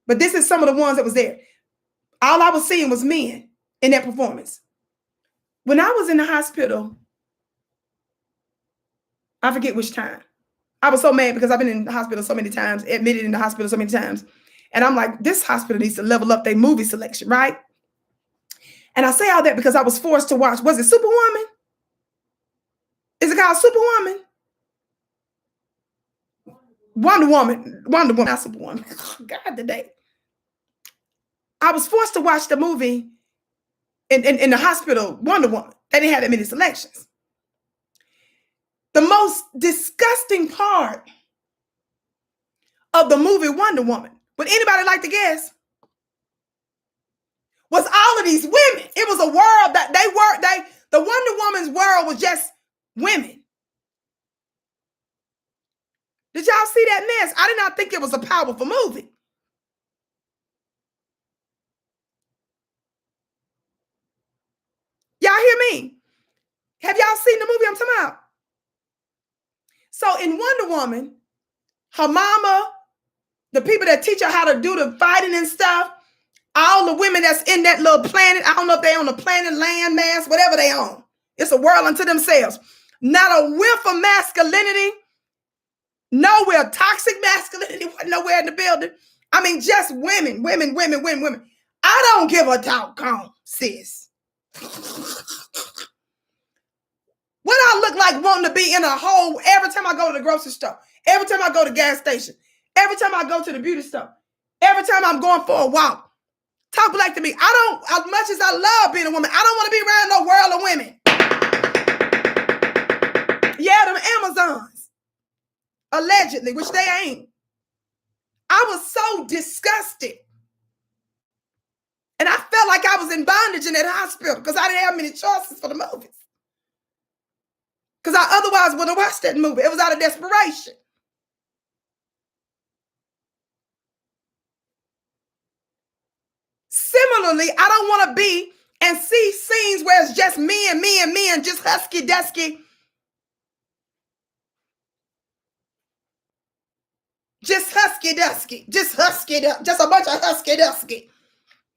But this is some of the ones that was there. All I was seeing was men in that performance. When I was in the hospital, I forget which time. I was so mad because I've been in the hospital so many times, admitted in the hospital so many times. And I'm like, this hospital needs to level up their movie selection, right? And I say all that because I was forced to watch, was it Superwoman? Is it called Superwoman? Wonder Woman, not Superwoman. God, today. I was forced to watch the movie in the hospital, Wonder Woman. They didn't have that many selections. The most disgusting part of the movie Wonder Woman, would anybody like to guess? Was all of these women. It was a world that the Wonder Woman's world was just women. Did y'all see that mess? I did not think it was a powerful movie. Y'all hear me? Have y'all seen the movie I'm talking about? So in Wonder Woman, her mama, the people that teach her how to do the fighting and stuff, All the women that's in that little planet, I don't know if they on the planet, land mass, whatever they on. It's a world unto themselves. Not a whiff of masculinity. Nowhere. Toxic masculinity wasn't nowhere in the building. I mean, just women. I don't give a doggone, sis. What I look like wanting to be in a hole every time I go to the grocery store, every time I go to the gas station, every time I go to the beauty store, every time I'm going for a walk. Talk black to me. I don't, as much as I love being a woman, I don't want to be around no world of women. Yeah, them Amazons. Allegedly, which they ain't. I was so disgusted. And I felt like I was in bondage in that hospital because I didn't have many choices for the movies. Because I otherwise would have watched that movie. It was out of desperation. Similarly, I don't want to be and see scenes where it's just me and just husky-dusky. Just husky-dusky. Just a bunch of husky-dusky.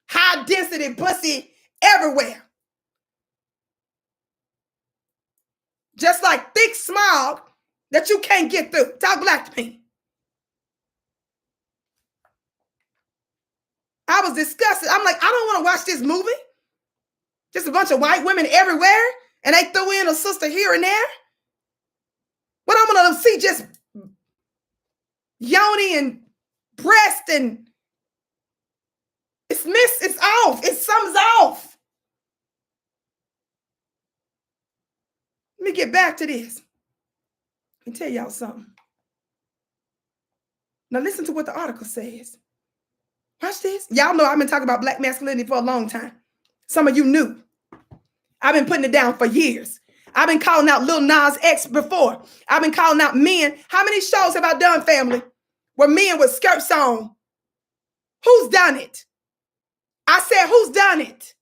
High density pussy everywhere. Just like thick smog that you can't get through. Talk black to me. I was disgusted. I'm like, I don't want to watch this movie. Just a bunch of white women everywhere. And they throw in a sister here and there. What I'm going to see just yoni and breast and it's missed. It's off. Something's off. Let me get back to this. Let me tell y'all something. Now listen to what the article says. Watch this. Y'all know I've been talking about black masculinity for a long time. Some of you knew. I've been putting it down for years. I've been calling out Lil Nas X before. I've been calling out men. How many shows have I done, family, where men with skirts on? Who's done it? I said, who's done it?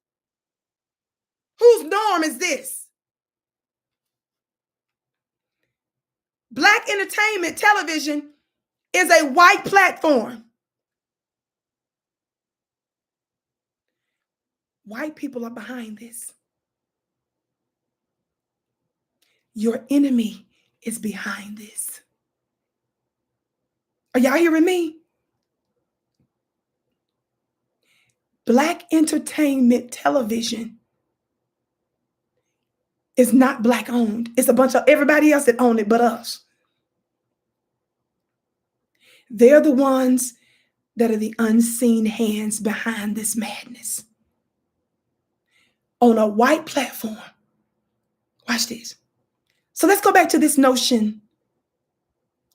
Whose norm is this? Black entertainment television is a white platform. White people are behind this. Your enemy is behind this. Are y'all hearing me? Black entertainment television is not black owned. It's a bunch of everybody else that own it but us. They're the ones that are the unseen hands behind this madness. On a white platform. Watch this. So let's go back to this notion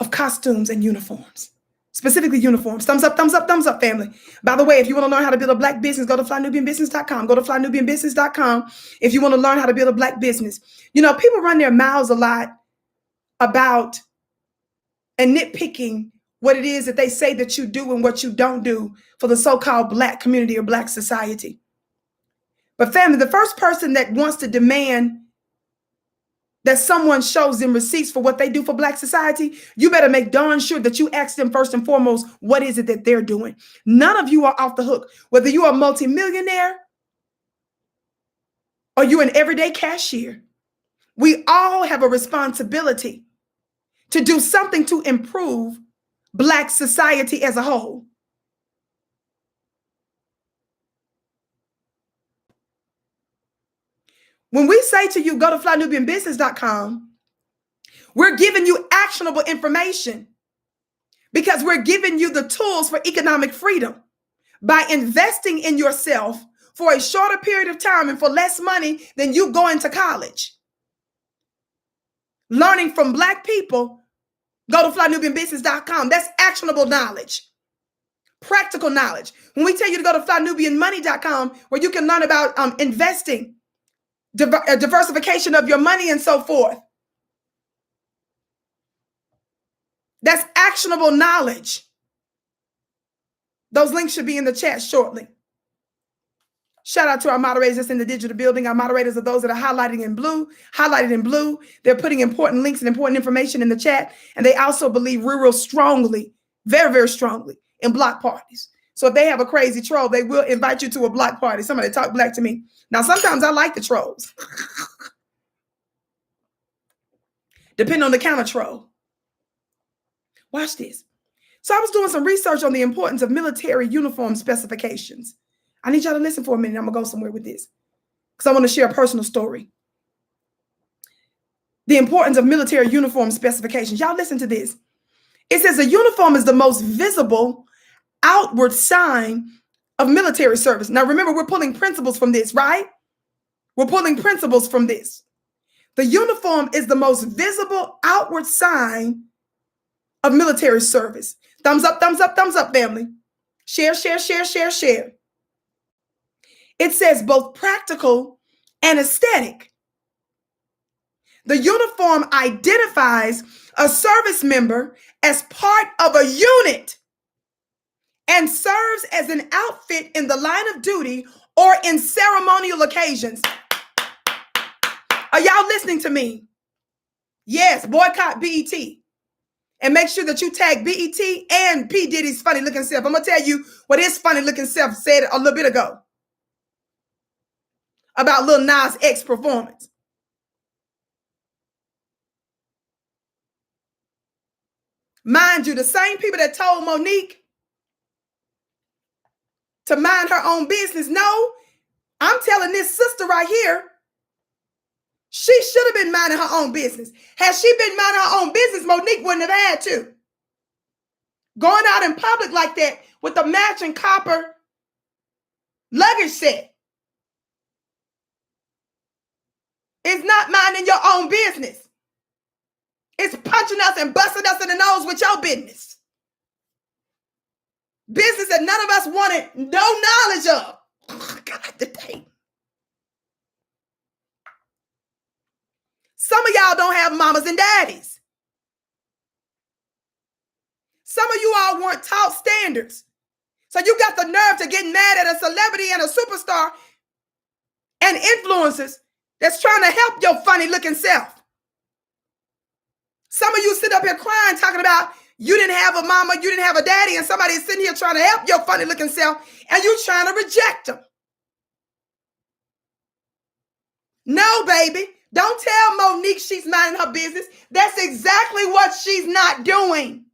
of costumes and uniforms. Specifically uniforms. Thumbs up, family. By the way, if you want to learn how to build a black business, go to flynubianbusiness.com. Go to flynubianbusiness.com if you want to learn how to build a black business. You know, people run their mouths a lot about and nitpicking what it is that they say that you do and what you don't do for the so-called black community or black society. But family, the first person that wants to demand that someone shows them receipts for what they do for black society, you better make darn sure that you ask them first and foremost, what is it that they're doing? None of you are off the hook. Whether you are a multimillionaire or you're an everyday cashier, we all have a responsibility to do something to improve black society as a whole. When we say to you, go to flynubianbusiness.com, we're giving you actionable information because we're giving you the tools for economic freedom by investing in yourself for a shorter period of time and for less money than you going to college. Learning from black people, go to flynubianbusiness.com. That's actionable knowledge, practical knowledge. When we tell you to go to flynubianmoney.com, where you can learn about investing, diversification of your money and so forth. That's actionable knowledge. Those links should be in the chat shortly. Shout out to our moderators that's in the digital building. Our moderators are those that are highlighted in blue. They're putting important links and important information in the chat. And they also believe real strongly, very, very strongly in block parties. So if they have a crazy troll, they will invite you to a block party. Somebody talk black to me. Now, sometimes I like the trolls. Depending on the kind of troll. Watch this. So I was doing some research on the importance of military uniform specifications. I need y'all to listen for a minute. I'm going to go somewhere with this because I want to share a personal story. The importance of military uniform specifications. Y'all listen to this. It says a uniform is the most visible outward sign of military service. Now, remember, we're pulling principles from this, right? We're pulling principles from this. The uniform is the most visible outward sign of military service. Thumbs up, family. Share, share, share, share, share. It says both practical and aesthetic. The uniform identifies a service member as part of a unit and serves as an outfit in the line of duty or in ceremonial occasions. Are y'all listening to me? Yes, boycott BET. And make sure that you tag BET and P. Diddy's funny looking self. I'm going to tell you what his funny looking self said a little bit ago about Lil Nas X performance. Mind you, the same people that told MoNique to mind her own business. No, I'm telling this sister right here, she should have been minding her own business. Had she been minding her own business, MoNique wouldn't have had to. Going out in public like that with the matching copper luggage set is not minding your own business. It's punching us and busting us in the nose with your business. Business that none of us wanted no knowledge of. Oh, God, today. Some of y'all don't have mamas and daddies. Some of you all weren't taught standards. So you got the nerve to get mad at a celebrity and a superstar and influencers that's trying to help your funny looking self. Some of you sit up here crying, talking about you didn't have a mama, you didn't have a daddy, and somebody is sitting here trying to help your funny looking self, and you trying to reject them. No, baby. Don't tell MoNique she's minding her business. That's exactly what she's not doing.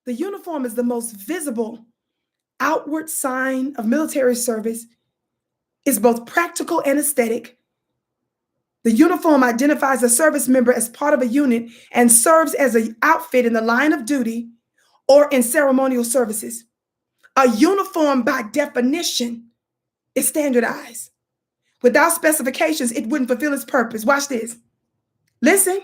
The uniform is the most visible outward sign of military service. It's both practical and aesthetic. The uniform identifies a service member as part of a unit and serves as an outfit in the line of duty or in ceremonial services. A uniform, by definition, is standardized. Without specifications, it wouldn't fulfill its purpose. Watch this. Listen.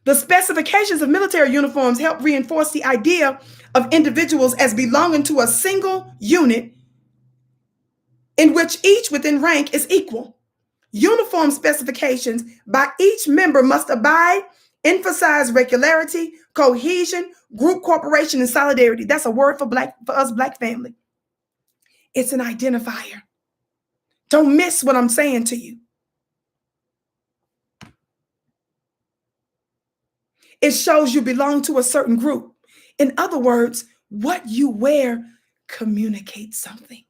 The specifications of military uniforms help reinforce the idea of individuals as belonging to a single unit in which each within rank is equal. Uniform specifications by each member must abide, emphasize regularity, cohesion, group cooperation, and solidarity. That's a word for us black family. It's an identifier. Don't miss what I'm saying to you. It shows you belong to a certain group. In other words, what you wear communicates something.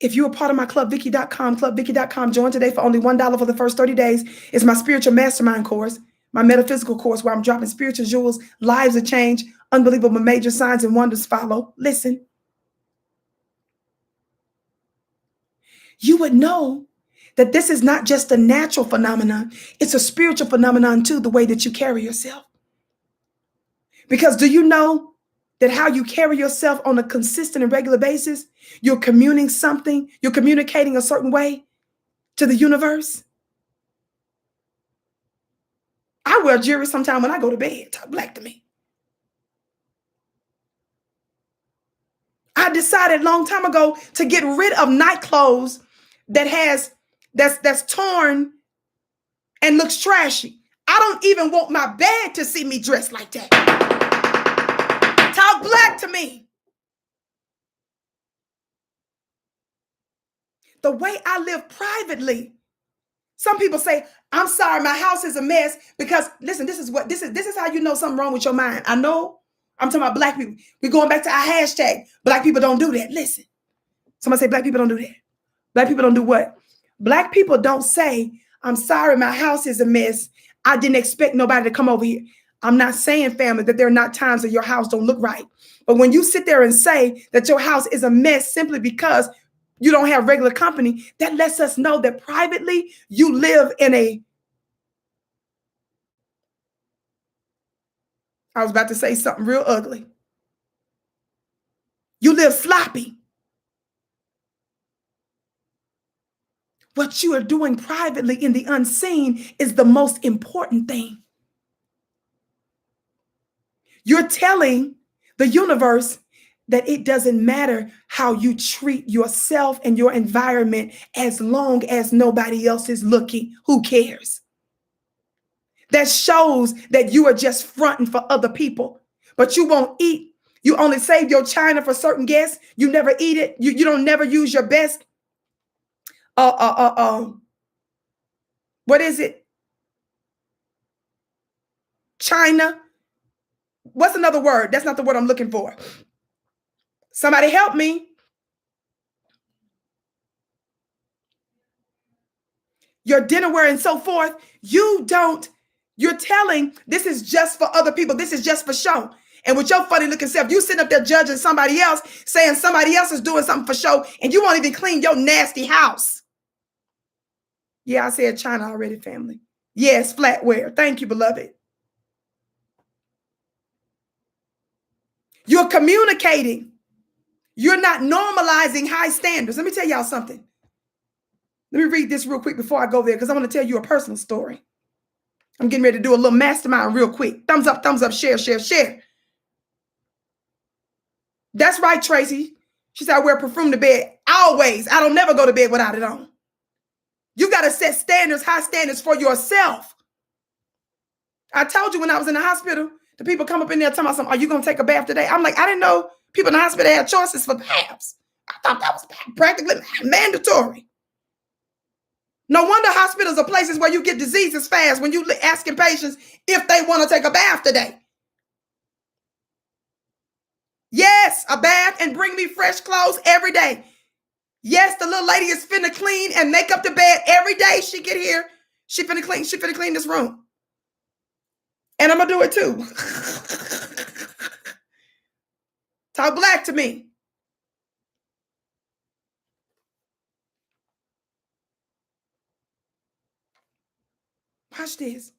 If you're a part of my Club Vicki.com, clubvicki.com, join today for only $1 for the first 30 days. It's my spiritual mastermind course, my metaphysical course where I'm dropping spiritual jewels, lives are changed, unbelievable major signs and wonders follow. Listen. You would know that this is not just a natural phenomenon. It's a spiritual phenomenon too, the way that you carry yourself. Because do you know that how you carry yourself on a consistent and regular basis, you're communicating something, you're communicating a certain way to the universe? I wear jewelry sometime when I go to bed. Talk black to me. I decided a long time ago to get rid of night clothes that's torn and looks trashy. I don't even want my bed to see me dressed like that. Talk black to me. The way I live privately. Some people say, I'm sorry, my house is a mess because, listen, this is how you know something wrong with your mind. I know I'm talking about black people. We're going back to our hashtag. Black people don't do that. Listen, somebody say black people don't do that. Black people don't do what? Black people don't say, I'm sorry, my house is a mess. I didn't expect nobody to come over here. I'm not saying, family, that there are not times that your house don't look right. But when you sit there and say that your house is a mess simply because you don't have regular company, that lets us know that privately you live in a, I was about to say something real ugly. You live sloppy. What you are doing privately in the unseen is the most important thing. You're telling the universe that it doesn't matter how you treat yourself and your environment as long as nobody else is looking. Who cares? That shows that you are just fronting for other people, but you won't eat. You only save your china for certain guests. You never eat it. You don't never use your best. What is it? China. What's another word? That's not the word I'm looking for. Somebody help me. Your dinnerware and so forth. You're telling this is just for other people. This is just for show. And with your funny looking self, you sitting up there judging somebody else, saying somebody else is doing something for show, and you won't even clean your nasty house. Yeah, I said China already, family. Yes, flatware. Thank you, beloved. You're communicating. You're not normalizing high standards. Let me tell y'all something. Let me read this real quick before I go there, because I want to tell you a personal story. I'm getting ready to do a little mastermind real quick. Thumbs up, share, share, share. That's right, Tracy. She said, I wear perfume to bed always. I don't never go to bed without it on. You got to set standards, high standards for yourself. I told you when I was in the hospital, the people come up in there talking about something, are you going to take a bath today? I'm like, I didn't know people in the hospital had choices for baths. I thought that was practically mandatory. No wonder hospitals are places where you get diseases fast when you asking patients if they want to take a bath today. Yes, a bath and bring me fresh clothes every day. Yes, the little lady is finna clean and make up the bed every day she get here. She finna clean this room. And I'm gonna do it too. Talk black to me. Watch this.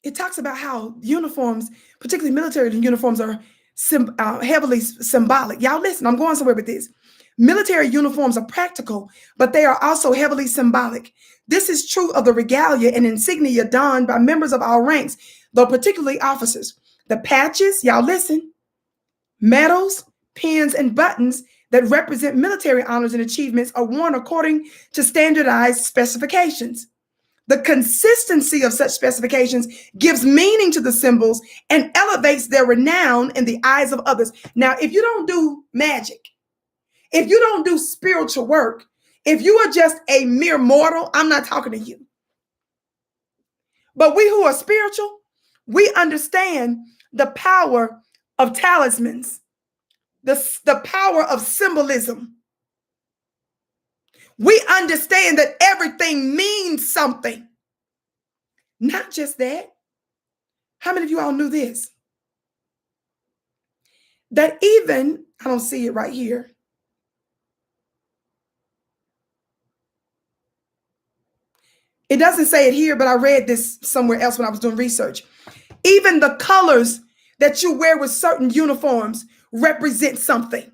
It talks about how uniforms, particularly military uniforms, are heavily symbolic. Y'all listen, I'm going somewhere with this. Military uniforms are practical, but they are also heavily symbolic. This is true of the regalia and insignia donned by members of all ranks, though particularly officers. The patches, y'all listen, medals, pins, and buttons that represent military honors and achievements are worn according to standardized specifications. The consistency of such specifications gives meaning to the symbols and elevates their renown in the eyes of others. Now, if you don't do magic, if you don't do spiritual work, if you are just a mere mortal, I'm not talking to you. But we who are spiritual, we understand the power of talismans, the power of symbolism. We understand that everything means something. Not just that. How many of you all knew this? That even, I don't see it right here. It doesn't say it here, but I read this somewhere else when I was doing research. Even the colors that you wear with certain uniforms represent something.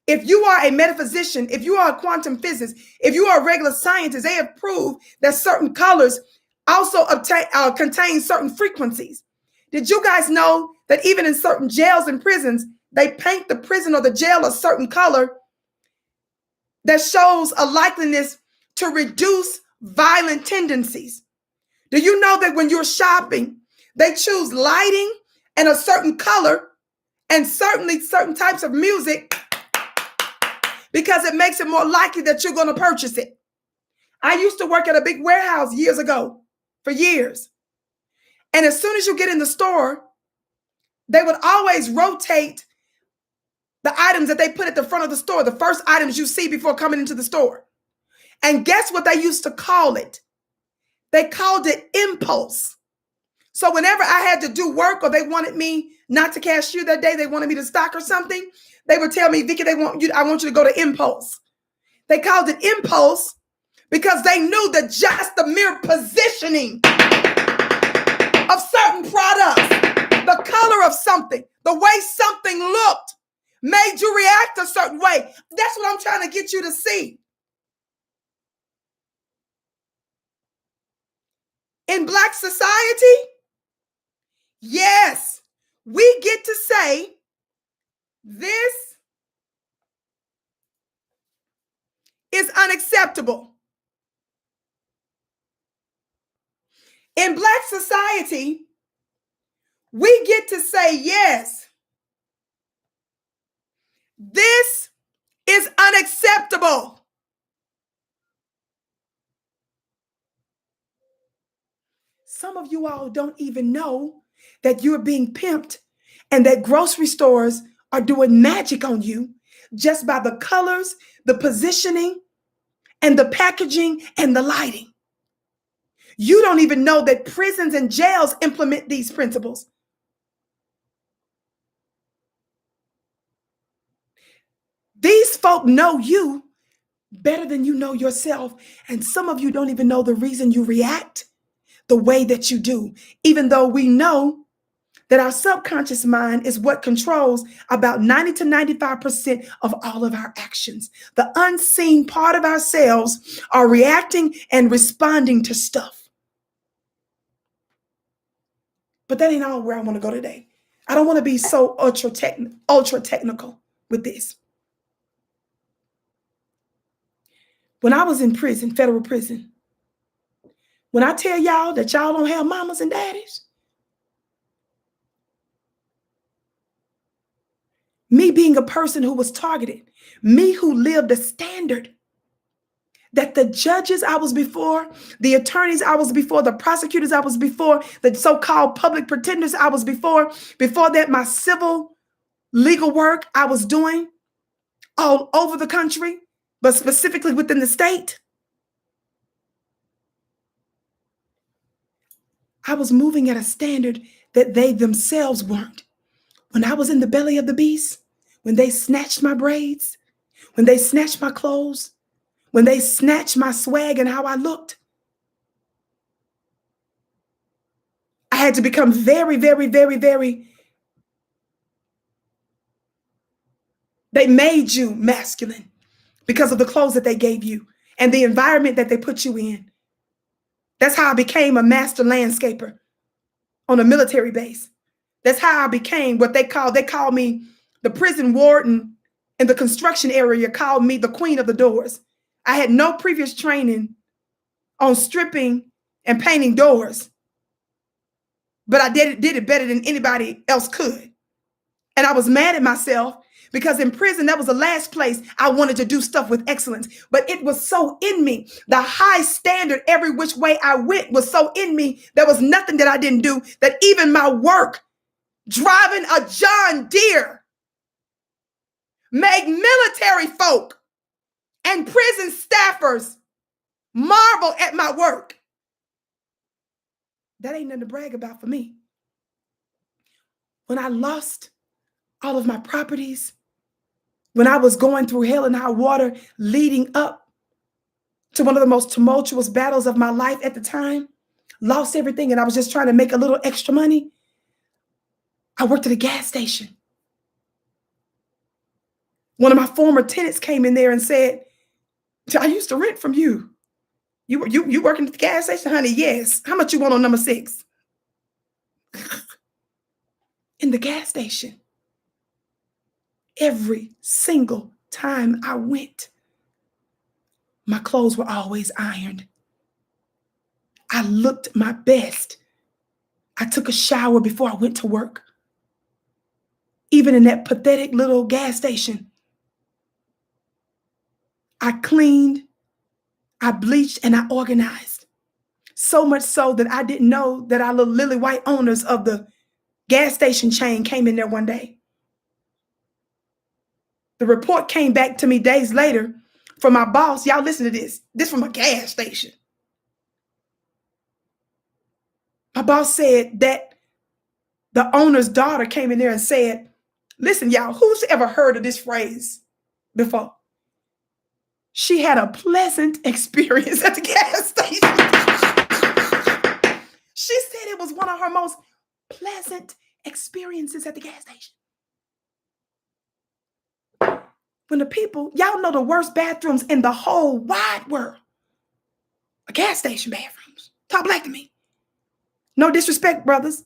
If you are a metaphysician, if you are a quantum physicist, if you are a regular scientist, they have proved that certain colors also contain certain frequencies. Did you guys know that even in certain jails and prisons, they paint the prison or the jail a certain color that shows a likeliness to reduce violent tendencies. Do you know that when you're shopping, they choose lighting and a certain color and certainly certain types of music because it makes it more likely that you're going to purchase it? I used to work at a big warehouse years ago, for years. And as soon as you get in the store, they would always rotate the items that they put at the front of the store, the first items you see before coming into the store. And guess what they used to call it? They called it impulse. So whenever I had to do work or they wanted me not to cashier that day, they wanted me to stock or something, they would tell me, Vicki, I want you to go to impulse. They called it impulse because they knew that just the mere positioning of certain products, the color of something, the way something looked, made you react a certain way. That's what I'm trying to get you to see. In Black society, yes, we get to say this is unacceptable. In Black society, we get to say, yes, this is unacceptable. Some of you all don't even know that you're being pimped and that grocery stores are doing magic on you just by the colors, the positioning, and the packaging and the lighting. You don't even know that prisons and jails implement these principles. These folk know you better than you know yourself. And some of you don't even know the reason you react the way that you do, even though we know that our subconscious mind is what controls about 90 to 95% of all of our actions. The unseen part of ourselves are reacting and responding to stuff. But that ain't all where I want to go today. I don't want to be so ultra technical with this. When I was in prison, federal prison, when I tell y'all that y'all don't have mamas and daddies, me being a person who was targeted, me who lived a standard that the judges I was before, the attorneys I was before, the prosecutors I was before, the so-called public pretenders I was before that my civil legal work I was doing all over the country, but specifically within the state, I was moving at a standard that they themselves weren't. When I was in the belly of the beast, when they snatched my braids, when they snatched my clothes, when they snatched my swag and how I looked, I had to become very, very, very, very. They made you masculine because of the clothes that they gave you and the environment that they put you in. That's how I became a master landscaper on a military base. That's how I became what they called me the prison warden in the construction area, called me the queen of the doors. I had no previous training on stripping and painting doors, but I did it better than anybody else could. And I was mad at myself because in prison, that was the last place I wanted to do stuff with excellence. But it was so in me. The high standard, every which way I went, was so in me. There was nothing that I didn't do, that even my work, driving a John Deere, made military folk and prison staffers marvel at my work. That ain't nothing to brag about for me. When I lost all of my properties, when I was going through hell and high water leading up to one of the most tumultuous battles of my life at the time, lost everything, and I was just trying to make a little extra money, I worked at a gas station. One of my former tenants came in there and said, I used to rent from you. You working at the gas station, honey? Yes. How much you want on number 6? In the gas station. Every single time I went, My clothes were always ironed. I looked my best. I took a shower before I went to work. Even in that pathetic little gas station, I cleaned, I bleached, and I organized. So much so that I didn't know that our little lily white owners of the gas station chain came in there one day. The report came back to me days later from my boss. Y'all listen to this. This from a gas station. My boss said that the owner's daughter came in there and said, listen, y'all, who's ever heard of this phrase before? She had a pleasant experience at the gas station. She said it was one of her most pleasant experiences at the gas station. When the people, y'all know the worst bathrooms in the whole wide world are gas station bathrooms. Talk black to me. No disrespect, brothers.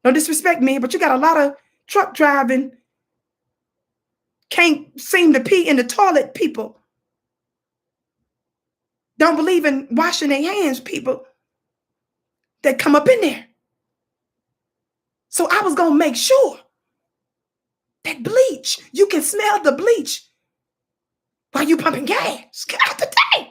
No disrespect me, but you got a lot of truck driving, can't seem to pee in the toilet people. Don't believe in washing their hands people that come up in there. So I was going to make sure that bleach, you can smell the bleach while you pumping gas. Get out the tank.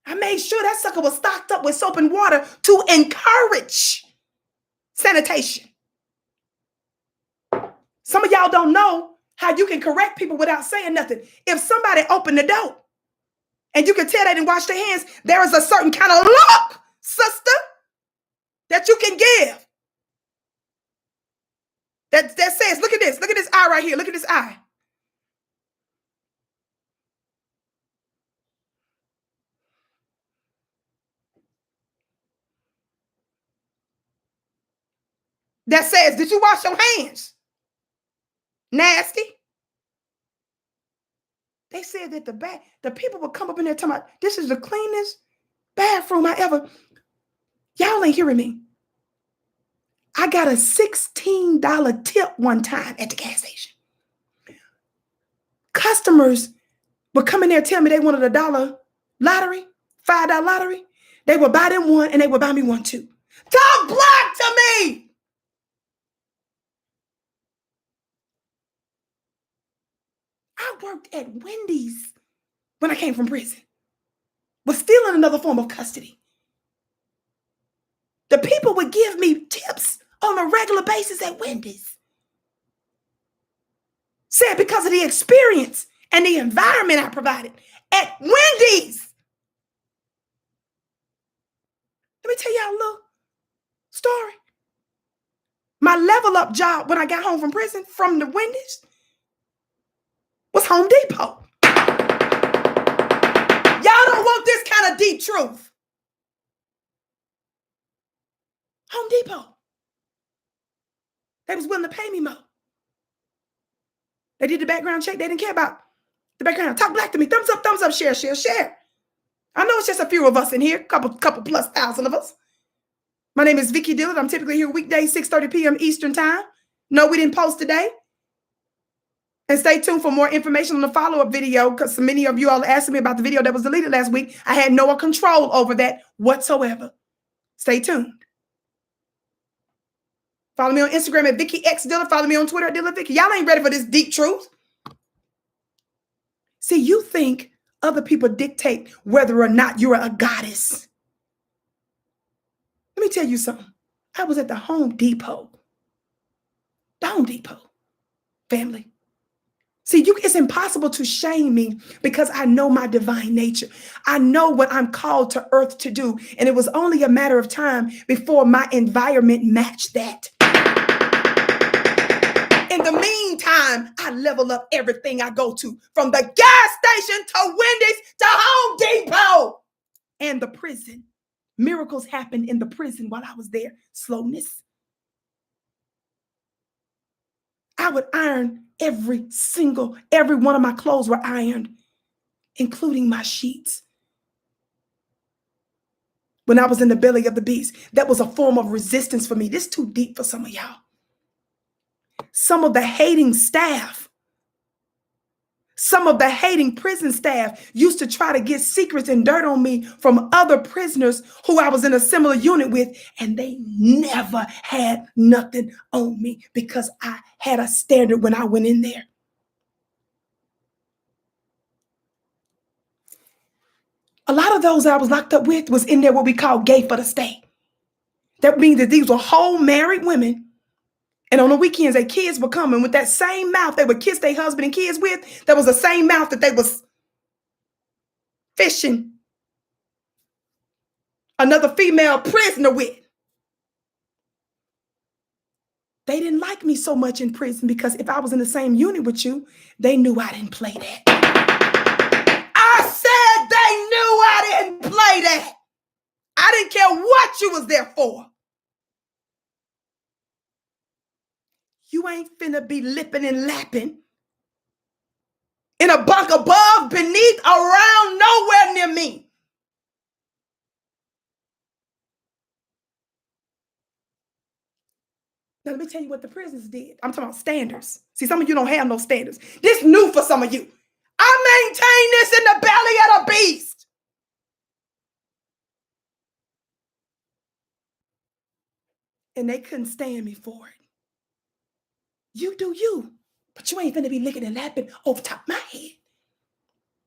I made sure that sucker was stocked up with soap and water to encourage sanitation. Some of y'all don't know how you can correct people without saying nothing. If somebody opened the door and you can tell they didn't wash their hands, there is a certain kind of look, sister, that you can give. That says, look at this eye right here. Look at this eye. That says, did you wash your hands? Nasty. They said that the people would come up in there talking about, this is the cleanest bathroom I ever. Y'all ain't hearing me. I got a $16 tip one time at the gas station. Customers would come in there and tell me they wanted a $1 lottery, $5 lottery. They would buy them one and they would buy me one too. Talk black to me. I worked at Wendy's when I came from prison. Was still in another form of custody. The people would give me tips on a regular basis at Wendy's. Said because of the experience and the environment I provided at Wendy's. Let me tell y'all a little story. My level up job when I got home from prison from the Wendy's was Home Depot. Y'all don't want this kind of deep truth. Home Depot. They was willing to pay me more. They did the background check. They didn't care about the background. Talk black to me. Thumbs up, share. I know it's just a few of us in here, couple plus thousand of us. My name is Vicki Dillard. I'm typically here weekdays, 6:30 p.m. Eastern time. No, we didn't post today. And stay tuned for more information on the follow-up video because so many of you all asked me about the video that was deleted last week. I had no control over that whatsoever. Stay tuned. Follow me on Instagram at Vicki X Dillard. Follow me on Twitter at Dillard Vicki. Y'all ain't ready for this deep truth. See, you think other people dictate whether or not you're a goddess. Let me tell you something. I was at the Home Depot. The Home Depot. Family. See, it's impossible to shame me because I know my divine nature. I know what I'm called to earth to do. And it was only a matter of time before my environment matched that. In the meantime, I level up everything I go to, from the gas station to Wendy's to Home Depot and the prison. Miracles happened in the prison while I was there. Slowness. I would iron every one of my clothes were ironed, including my sheets. When I was in the belly of the beast, that was a form of resistance for me. This is too deep for some of y'all. Some of the hating staff Some of the hating prison staff used to try to get secrets and dirt on me from other prisoners who I was in a similar unit with, and they never had nothing on me because I had a standard when I went in there. A lot of those I was locked up with was in there what we call gay for the state. That means that these were whole married women. And on the weekends, their kids were coming with that same mouth they would kiss their husband and kids with. That was the same mouth that they was fishing another female prisoner with. They didn't like me so much in prison because if I was in the same unit with you, they knew I didn't play that. I said they knew I didn't play that. I didn't care what you was there for. You ain't finna be lipping and lapping in a bunk above, beneath, around, nowhere near me. Now, let me tell you what the prisons did. I'm talking about standards. See, some of you don't have no standards. This new for some of you. I maintain this in the belly of the beast. And they couldn't stand me for it. You do you, but you ain't finna be licking and lapping over top of my head.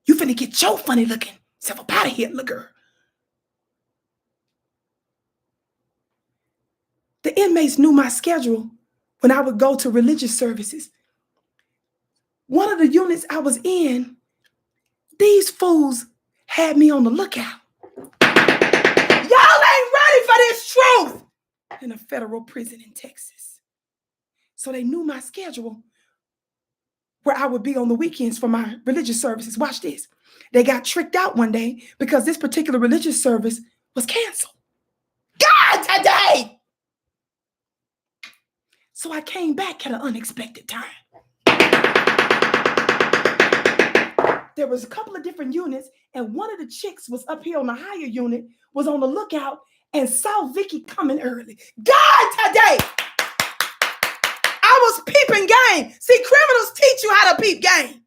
You finna get your funny looking self up out of here, little girl. The inmates knew my schedule when I would go to religious services. One of the units I was in, these fools had me on the lookout. Y'all ain't ready for this truth in a federal prison in Texas. So they knew my schedule where I would be on the weekends for my religious services. Watch this. They got tricked out one day because this particular religious service was canceled. God, today! So I came back at an unexpected time. There was a couple of different units, and one of the chicks was up here on the higher unit, was on the lookout, and saw Vicki coming early. God, today! I was peeping game. See, criminals teach you how to peep game.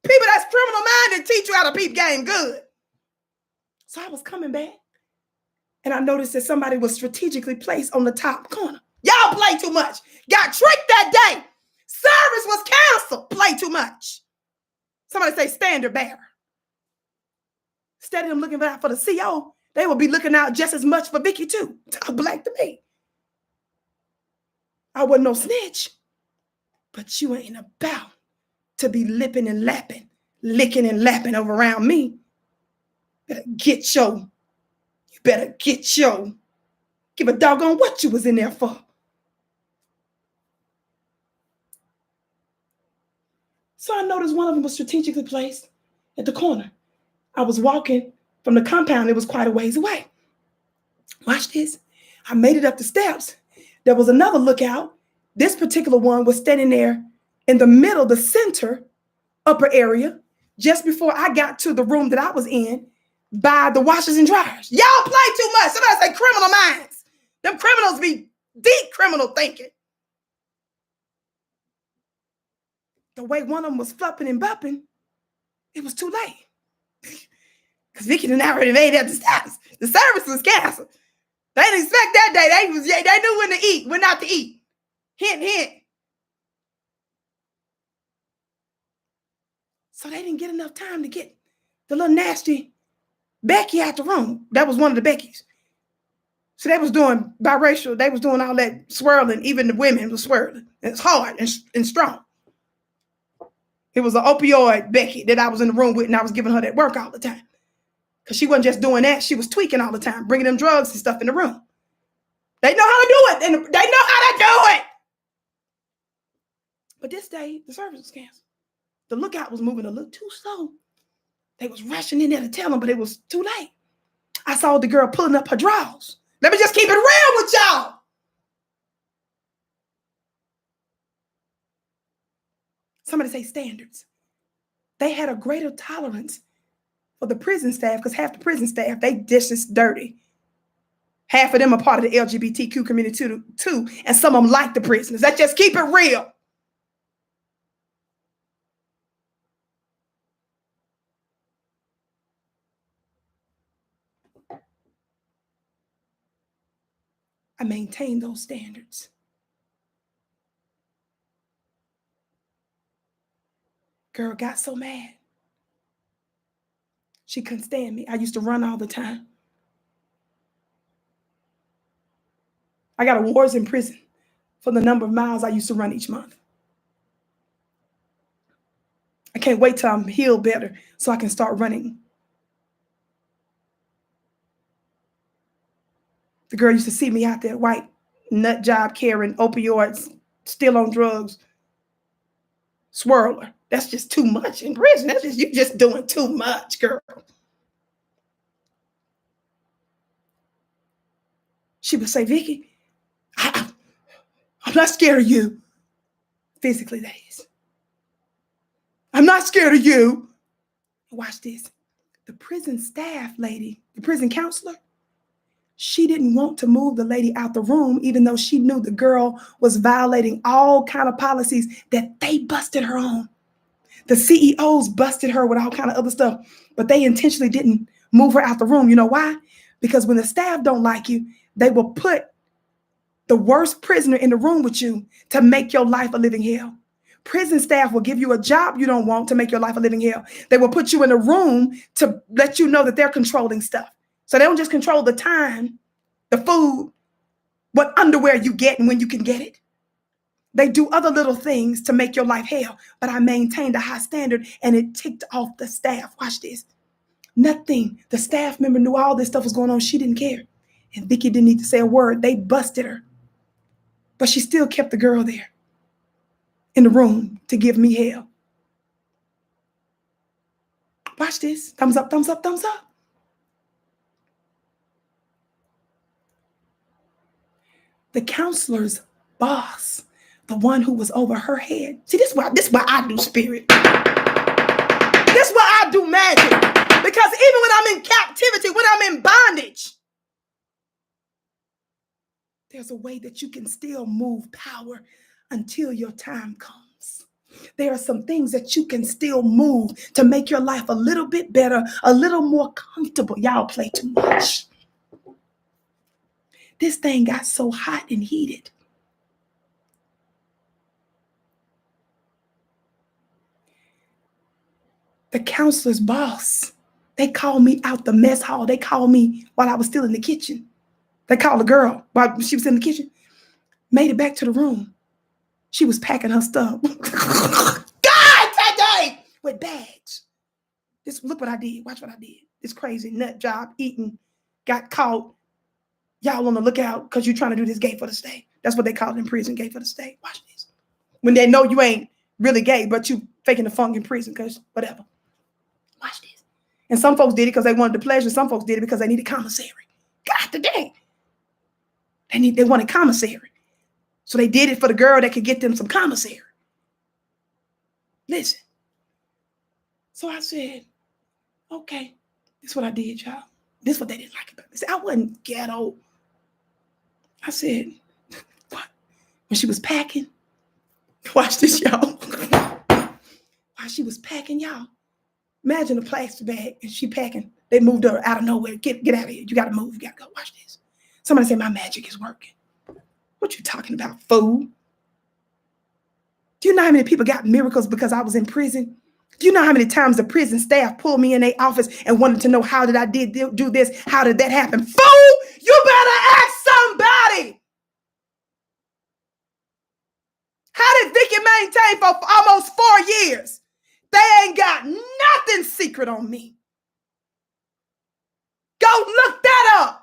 People that's criminal minded teach you how to peep game good. So I was coming back, and I noticed that somebody was strategically placed on the top corner. Y'all play too much. Got tricked that day. Service was canceled. Play too much. Somebody say standard bearer. Instead of them looking out for the CO, they will be looking out just as much for Vicki too. Talk black to me. I wasn't no snitch, but you ain't about to be lipping and lapping, licking and lapping over around me. You better get your, give a doggone what you was in there for. So I noticed one of them was strategically placed at the corner. I was walking from the compound. It was quite a ways away. Watch this. I made it up the steps. There was another lookout. This particular one was standing there in the middle, the center, upper area, just before I got to the room that I was in by the washers and dryers. Y'all play too much. Somebody say criminal minds. Them criminals be deep criminal thinking. The way one of them was flupping and bumping, it was too late. Because Vicki done already made up the steps. The service was canceled. They didn't expect that day. They knew when to eat, when not to eat. Hint, hint. So they didn't get enough time to get the little nasty Becky out the room. That was one of the Beckys. So they was doing biracial. They was doing all that swirling. Even the women was swirling. It's hard and strong. It was an opioid Becky that I was in the room with, and I was giving her that work all the time. Because she wasn't just doing that. She was tweaking all the time, bringing them drugs and stuff in the room. They know how to do it. And they know how to do it. But this day, the service was canceled. The lookout was moving a little too slow. They was rushing in there to tell them, but it was too late. I saw the girl pulling up her drawers. Let me just keep it real with y'all. Somebody say standards. They had a greater tolerance for the prison staff because half the prison staff, they dishes dirty. Half of them are part of the LGBTQ community too, and some of them like the prisoners. Let's just keep it real. I maintained those standards. Girl got so mad. She couldn't stand me. I used to run all the time. I got awards in prison for the number of miles I used to run each month. I can't wait till I'm healed better so I can start running. The girl used to see me out there, white, nut job carrying, opioids, still on drugs, swirler. That's just too much in prison. That's just, you just doing too much, girl. She would say, Vicki, I'm not scared of you. Physically, that is. I'm not scared of you. Watch this. The prison staff lady, the prison counselor, she didn't want to move the lady out the room, even though she knew the girl was violating all kind of policies that they busted her on. The CEOs busted her with all kind of other stuff, but they intentionally didn't move her out the room. You know why? Because when the staff don't like you, they will put the worst prisoner in the room with you to make your life a living hell. Prison staff will give you a job you don't want to make your life a living hell. They will put you in a room to let you know that they're controlling stuff. So they don't just control the time, the food, what underwear you get and when you can get it. They do other little things to make your life hell. But I maintained a high standard and it ticked off the staff. Watch this. Nothing. The staff member knew all this stuff was going on. She didn't care. And Vicki didn't need to say a word. They busted her. But she still kept the girl there in the room to give me hell. Watch this. Thumbs up, thumbs up, thumbs up. The counselor's boss, the one who was over her head. See, this is why I do spirit. This is why I do magic. Because even when I'm in captivity, when I'm in bondage, there's a way that you can still move power until your time comes. There are some things that you can still move to make your life a little bit better, a little more comfortable. Y'all play too much. This thing got so hot and heated. The counselor's boss, they called me out the mess hall. They called me while I was still in the kitchen. They called the girl while she was in the kitchen. Made it back to the room. She was packing her stuff. God, today with bags. Look what I did. Watch what I did. This crazy nut job eating. Got caught. Y'all on the lookout because you're trying to do this gay for the state. That's what they call it in prison, gay for the state. Watch this. When they know you ain't really gay, but you faking the funk in prison because whatever. Watch this. And some folks did it because they wanted the pleasure. Some folks did it because they needed commissary. God, today. They wanted commissary. So they did it for the girl that could get them some commissary. Listen. So I said, okay, this is what I did, y'all. This is what they didn't like about me. I wasn't ghetto. I said, what? When she was packing, watch this, y'all. While she was packing, y'all, imagine a plastic bag and she packing. They moved her out of nowhere. Get out of here. You got to move. You got to go. Watch this. Somebody say my magic is working. What you talking about, fool? Do you know how many people got miracles because I was in prison? Do you know how many times the prison staff pulled me in their office and wanted to know how did I do this? How did that happen? Fool, you better ask somebody. How did Vicki maintain for almost 4 years? They ain't got nothing secret on me. Go look that up.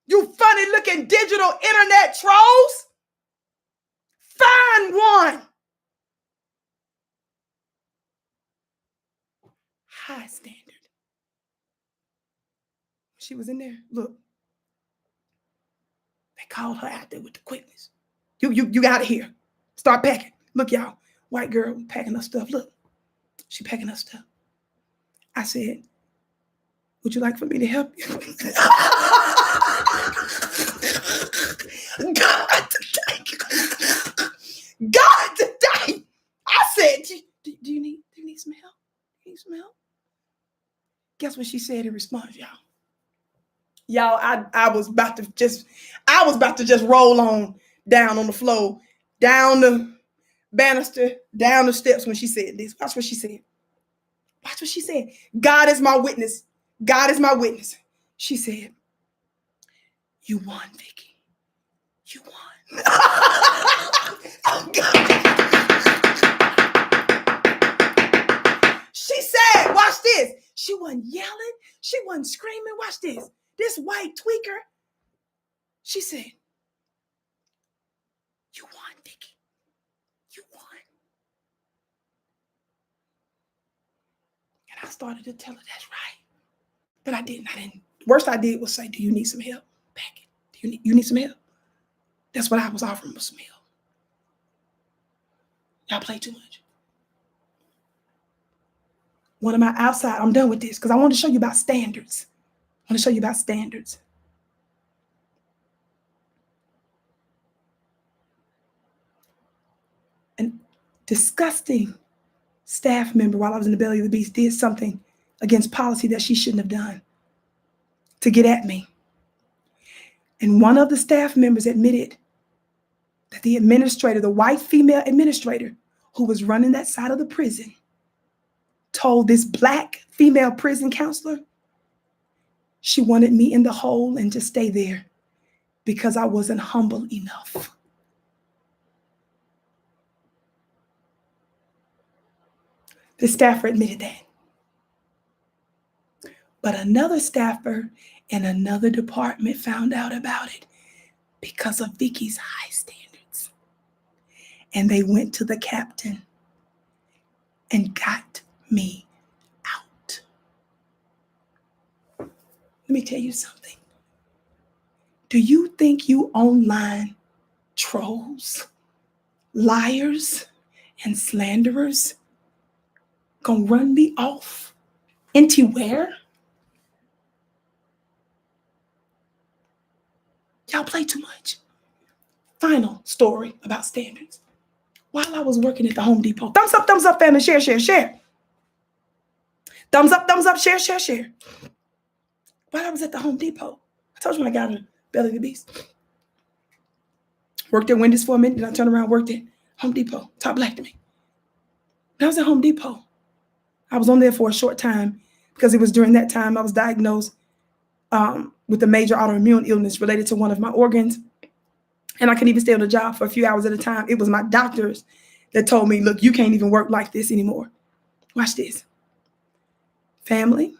You funny looking digital internet trolls. Find one. High standard. She was in there. Look. They called her out there with the quickness. You out of here. Start packing. Look, y'all. White girl packing her stuff. Look. She packing her stuff. I said, would you like for me to help you? God today. I said, do you need some help? You need some help? Guess what she said in response, y'all? Y'all, I was about to just roll on down on the floor, down the banister, down the steps when she said this. Watch what she said. Watch what she said. God is my witness. God is my witness. She said, "You won, Vicki. You won." Oh, God. She said, watch this. She wasn't yelling. She wasn't screaming. Watch this. This white tweaker. She said, "You won, Vicki. You won." And I started to tell her that's right. But I didn't. Worst I did was say, "Do you need some help? Pack it. Do you need some help?" That's what I was offering, was some help. Y'all play too much. One of my outside, I'm done with this because I want to show you about standards. I want to show you about standards. An disgusting staff member while I was in the belly of the beast did something against policy that she shouldn't have done to get at me. And one of the staff members admitted that the administrator, the white female administrator who was running that side of the prison, told this black female prison counselor she wanted me in the hole and to stay there because I wasn't humble enough. The staffer admitted that. But another staffer in another department found out about it because of Vicki's high standards. And they went to the captain and got me out. Let me tell you something. Do you think you online trolls, liars, and slanderers gonna run me off into where? Y'all play too much. Final story about standards. While I was working at the Home Depot, thumbs up, family, share, share, share. Thumbs up, share, share, share. While I was at the Home Depot, I told you when I got in the belly of the beast. Worked at Wendy's for a minute, then I turned around, worked at Home Depot. Top black to me. When I was at Home Depot, I was on there for a short time because it was during that time I was diagnosed with a major autoimmune illness related to one of my organs. And I couldn't even stay on the job for a few hours at a time. It was my doctors that told me, look, you can't even work like this anymore. Watch this. Family,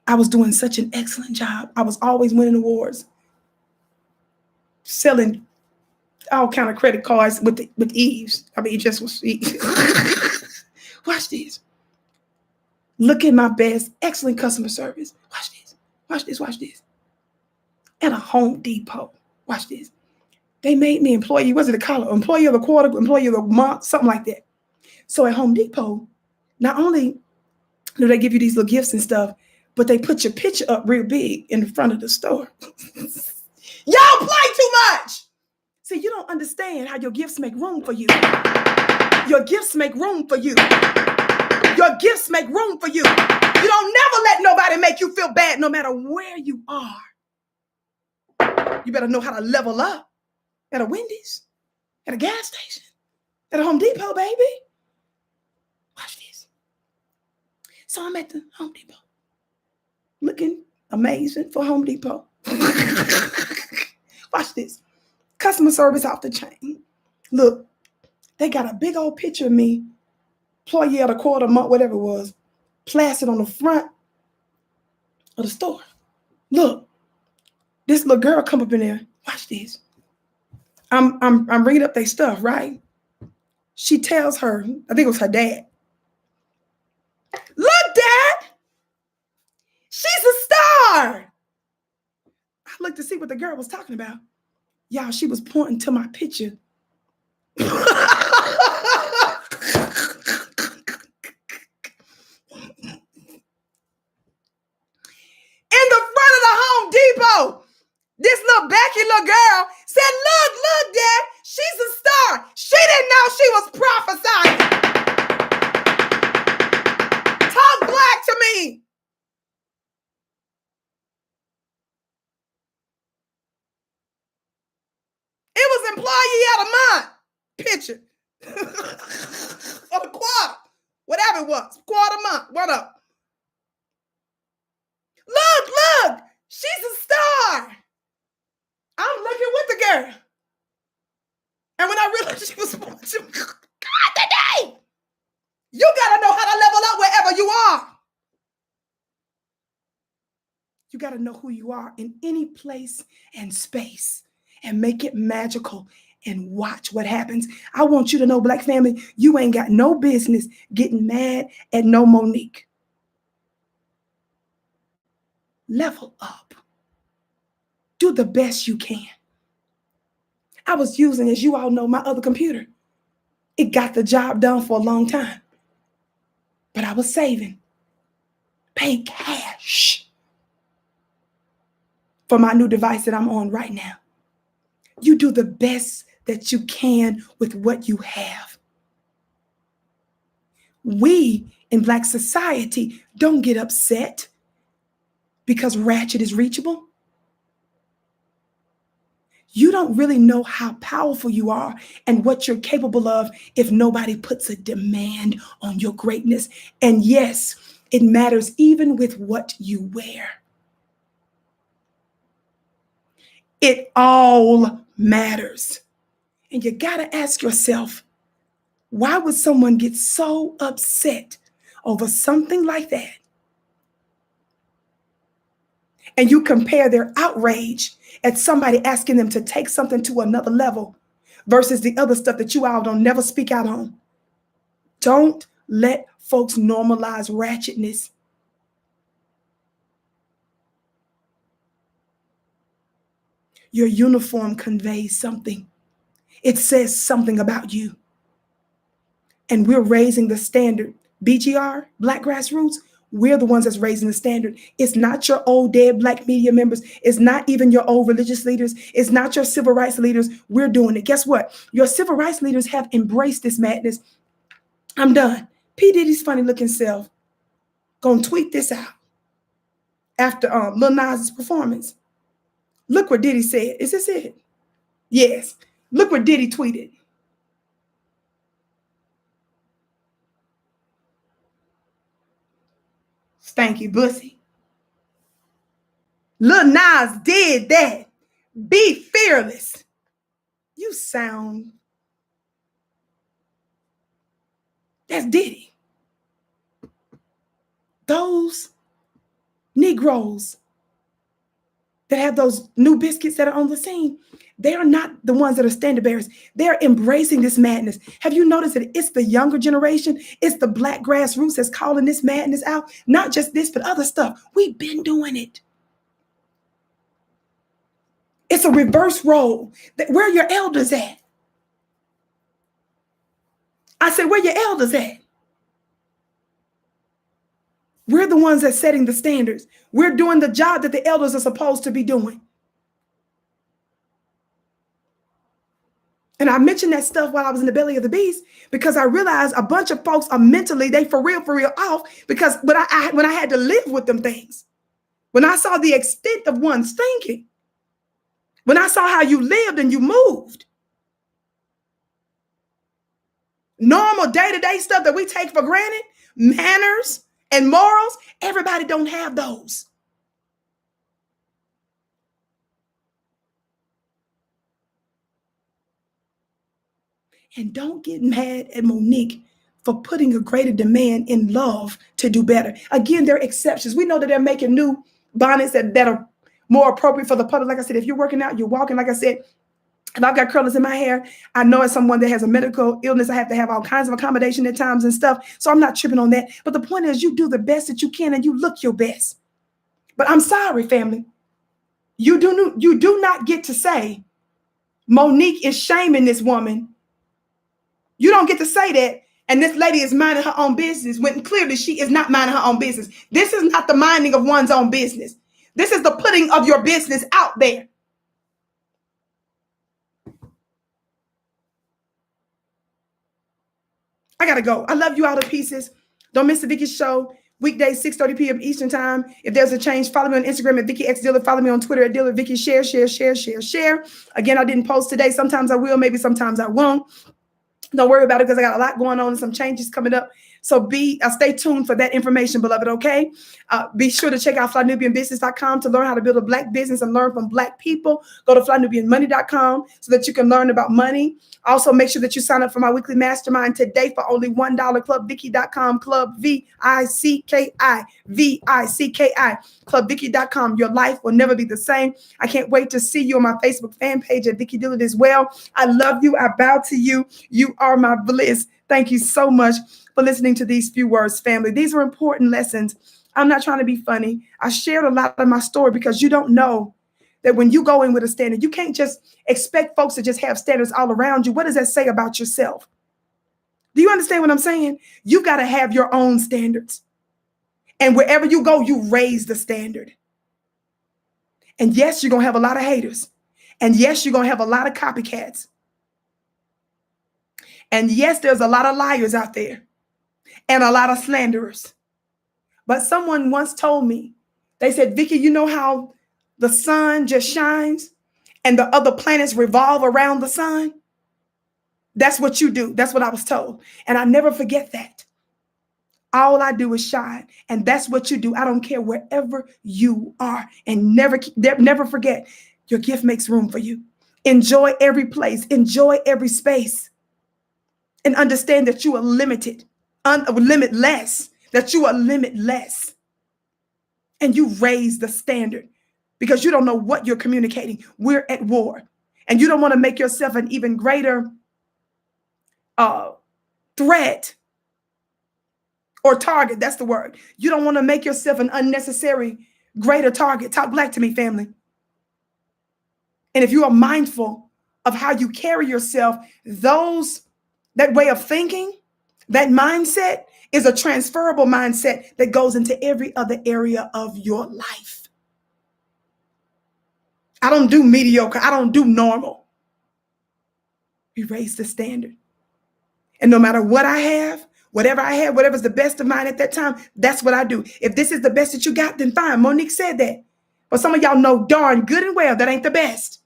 I was doing such an excellent job. I was always winning awards, selling all kind of credit cards with ease. I mean, it just was ease. Watch this. Look at my best, excellent customer service. Watch this. Watch this. Watch this. At a Home Depot. Watch this. They made me employee, was it a collar? Employee of the quarter, employee of the month, something like that. So at Home Depot, not only do they give you these little gifts and stuff, but they put your picture up real big in the front of the store. Y'all play too much. See, you don't understand how your gifts make room for you. Your gifts make room for you. Your gifts make room for you. You don't never let nobody make you feel bad no matter where you are. You better know how to level up at a Wendy's, at a gas station, at a Home Depot, baby. Watch this. So I'm at the Home Depot, looking amazing for Home Depot. Watch this. Customer service off the chain. Look, they got a big old picture of me, employee of the quarter, month, whatever it was, plastered on the front of the store. Look, this little girl come up in there. Watch this. I'm bringing up their stuff, right? She tells her, I think it was her dad. Look, Dad, she's a star. I looked to see what the girl was talking about. Y'all, she was pointing to my picture. In the front of the Home Depot, this little Becky little girl said, look, Dad, she's a star. She didn't know she was prophesying. Talk black to me. employee of the month picture. Of the quarter. Whatever it was. Quarter month. What up? Look. She's a star. I'm looking with the girl. And when I realized she was watching, God today, you got to know how to level up wherever you are. You got to know who you are in any place and space and make it magical and watch what happens. I want you to know, Black family, you ain't got no business getting mad at no MoNique. Level up. Do the best you can. I was using, as you all know, my other computer. It got the job done for a long time. But I was saving. Pay cash for my new device that I'm on right now. You do the best that you can with what you have. We in Black society don't get upset because Ratchet is reachable. You don't really know how powerful you are and what you're capable of if nobody puts a demand on your greatness. And yes, it matters even with what you wear. It all matters. And you got to ask yourself, why would someone get so upset over something like that? And you compare their outrage at somebody asking them to take something to another level versus the other stuff that you all don't never speak out on. Don't let folks normalize ratchetness. Your uniform conveys something. It says something about you. And we're raising the standard. BGR, Black Grassroots, we're the ones that's raising the standard. It's not your old dead Black media members. It's not even your old religious leaders. It's not your civil rights leaders. We're doing it. Guess what? Your civil rights leaders have embraced this madness. I'm done. P. Diddy's funny looking self gonna tweet this out after Lil Nas' performance. Look what Diddy said. Is this it? Yes. Look what Diddy tweeted. Stanky bussy. Lil Nas did that. Be fearless. You sound. That's Diddy. Those Negroes that have those new biscuits that are on the scene, they are not the ones that are standard bearers. They're embracing this madness. Have you noticed that it's the younger generation? It's the Black grassroots that's calling this madness out. Not just this, but other stuff. We've been doing it. It's a reverse role. Where are your elders at? I said, where are your elders at? We're the ones that's setting the standards. We're doing the job that the elders are supposed to be doing. And I mentioned that stuff while I was in the belly of the beast because I realized a bunch of folks are mentally, they for real off because when I had to live with them things, when I saw the extent of one's thinking, when I saw how you lived and you moved, normal day-to-day stuff that we take for granted, manners and morals, everybody don't have those. And don't get mad at MoNique for putting a greater demand in love to do better. Again, there are exceptions. We know that they're making new bonnets that are more appropriate for the public. Like I said, if you're working out, you're walking, like I said, if I've got curlers in my hair, I know as someone that has a medical illness, I have to have all kinds of accommodation at times and stuff. So I'm not tripping on that. But the point is you do the best that you can and you look your best. But I'm sorry, family. You do not get to say MoNique is shaming this woman. You don't get to say that. And this lady is minding her own business when clearly she is not minding her own business. This is not the minding of one's own business. This is the putting of your business out there. I got to go. I love you all to pieces. Don't miss the Vicki show. Weekdays, 6:30 p.m. Eastern time. If there's a change, follow me on Instagram at Vicki X Dillard. Follow me on Twitter at Dillard Vicki. Share, share, share, share, share. Again, I didn't post today. Sometimes I will, maybe sometimes I won't. Don't worry about it because I got a lot going on and some changes coming up. So stay tuned for that information, beloved, okay? Be sure to check out flynubianbusiness.com to learn how to build a Black business and learn from Black people. Go to flynubianmoney.com so that you can learn about money. Also, make sure that you sign up for my weekly mastermind today for only $1. Clubvicki.com, Club V-I-C-K-I, V-I-C-K-I, Clubvicki.com. Your life will never be the same. I can't wait to see you on my Facebook fan page at Vicki Dillard as well. I love you. I bow to you. You are my bliss. Thank you so much for listening to these few words, family. These are important lessons. I'm not trying to be funny. I shared a lot of my story because you don't know that when you go in with a standard, you can't just expect folks to just have standards all around you. What does that say about yourself? Do you understand what I'm saying? You got to have your own standards. And wherever you go, you raise the standard. And yes, you're going to have a lot of haters. And yes, you're going to have a lot of copycats. And yes, there's a lot of liars out there and a lot of slanderers. But someone once told me, they said, Vicki, you know how the sun just shines and the other planets revolve around the sun? That's what you do. That's what I was told. And I never forget that. All I do is shine. And that's what you do. I don't care wherever you are. And never forget, your gift makes room for you. Enjoy every place. Enjoy every space. And understand that you are limited, limitless, that you are limitless. And you raise the standard because you don't know what you're communicating. We're at war. And you don't want to make yourself an even greater threat or target. That's the word. You don't want to make yourself an unnecessary greater target. Talk Black to me, family. And if you are mindful of how you carry yourself, that way of thinking, that mindset is a transferable mindset that goes into every other area of your life. I don't do mediocre. I don't do normal. We raise the standard. And no matter what I have, whatever's the best of mine at that time, that's what I do. If this is the best that you got, then fine. MoNique said that. But some of y'all know darn good and well that ain't the best.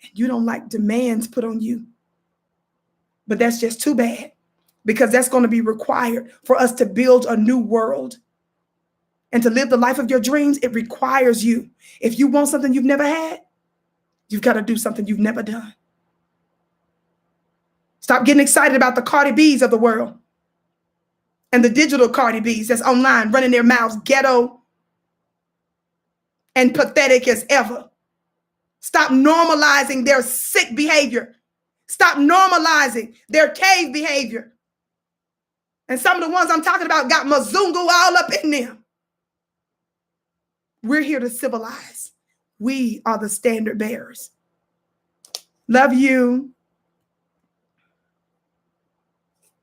And you don't like demands put on you. But that's just too bad because that's going to be required for us to build a new world. And to live the life of your dreams, it requires you. If you want something you've never had, you've got to do something you've never done. Stop getting excited about the Cardi B's of the world and the digital Cardi B's that's online running their mouths ghetto and pathetic as ever. Stop normalizing their sick behavior. Stop normalizing their cave behavior. And some of the ones I'm talking about got Mazungu all up in them. We're here to civilize. We are the standard bearers. Love you.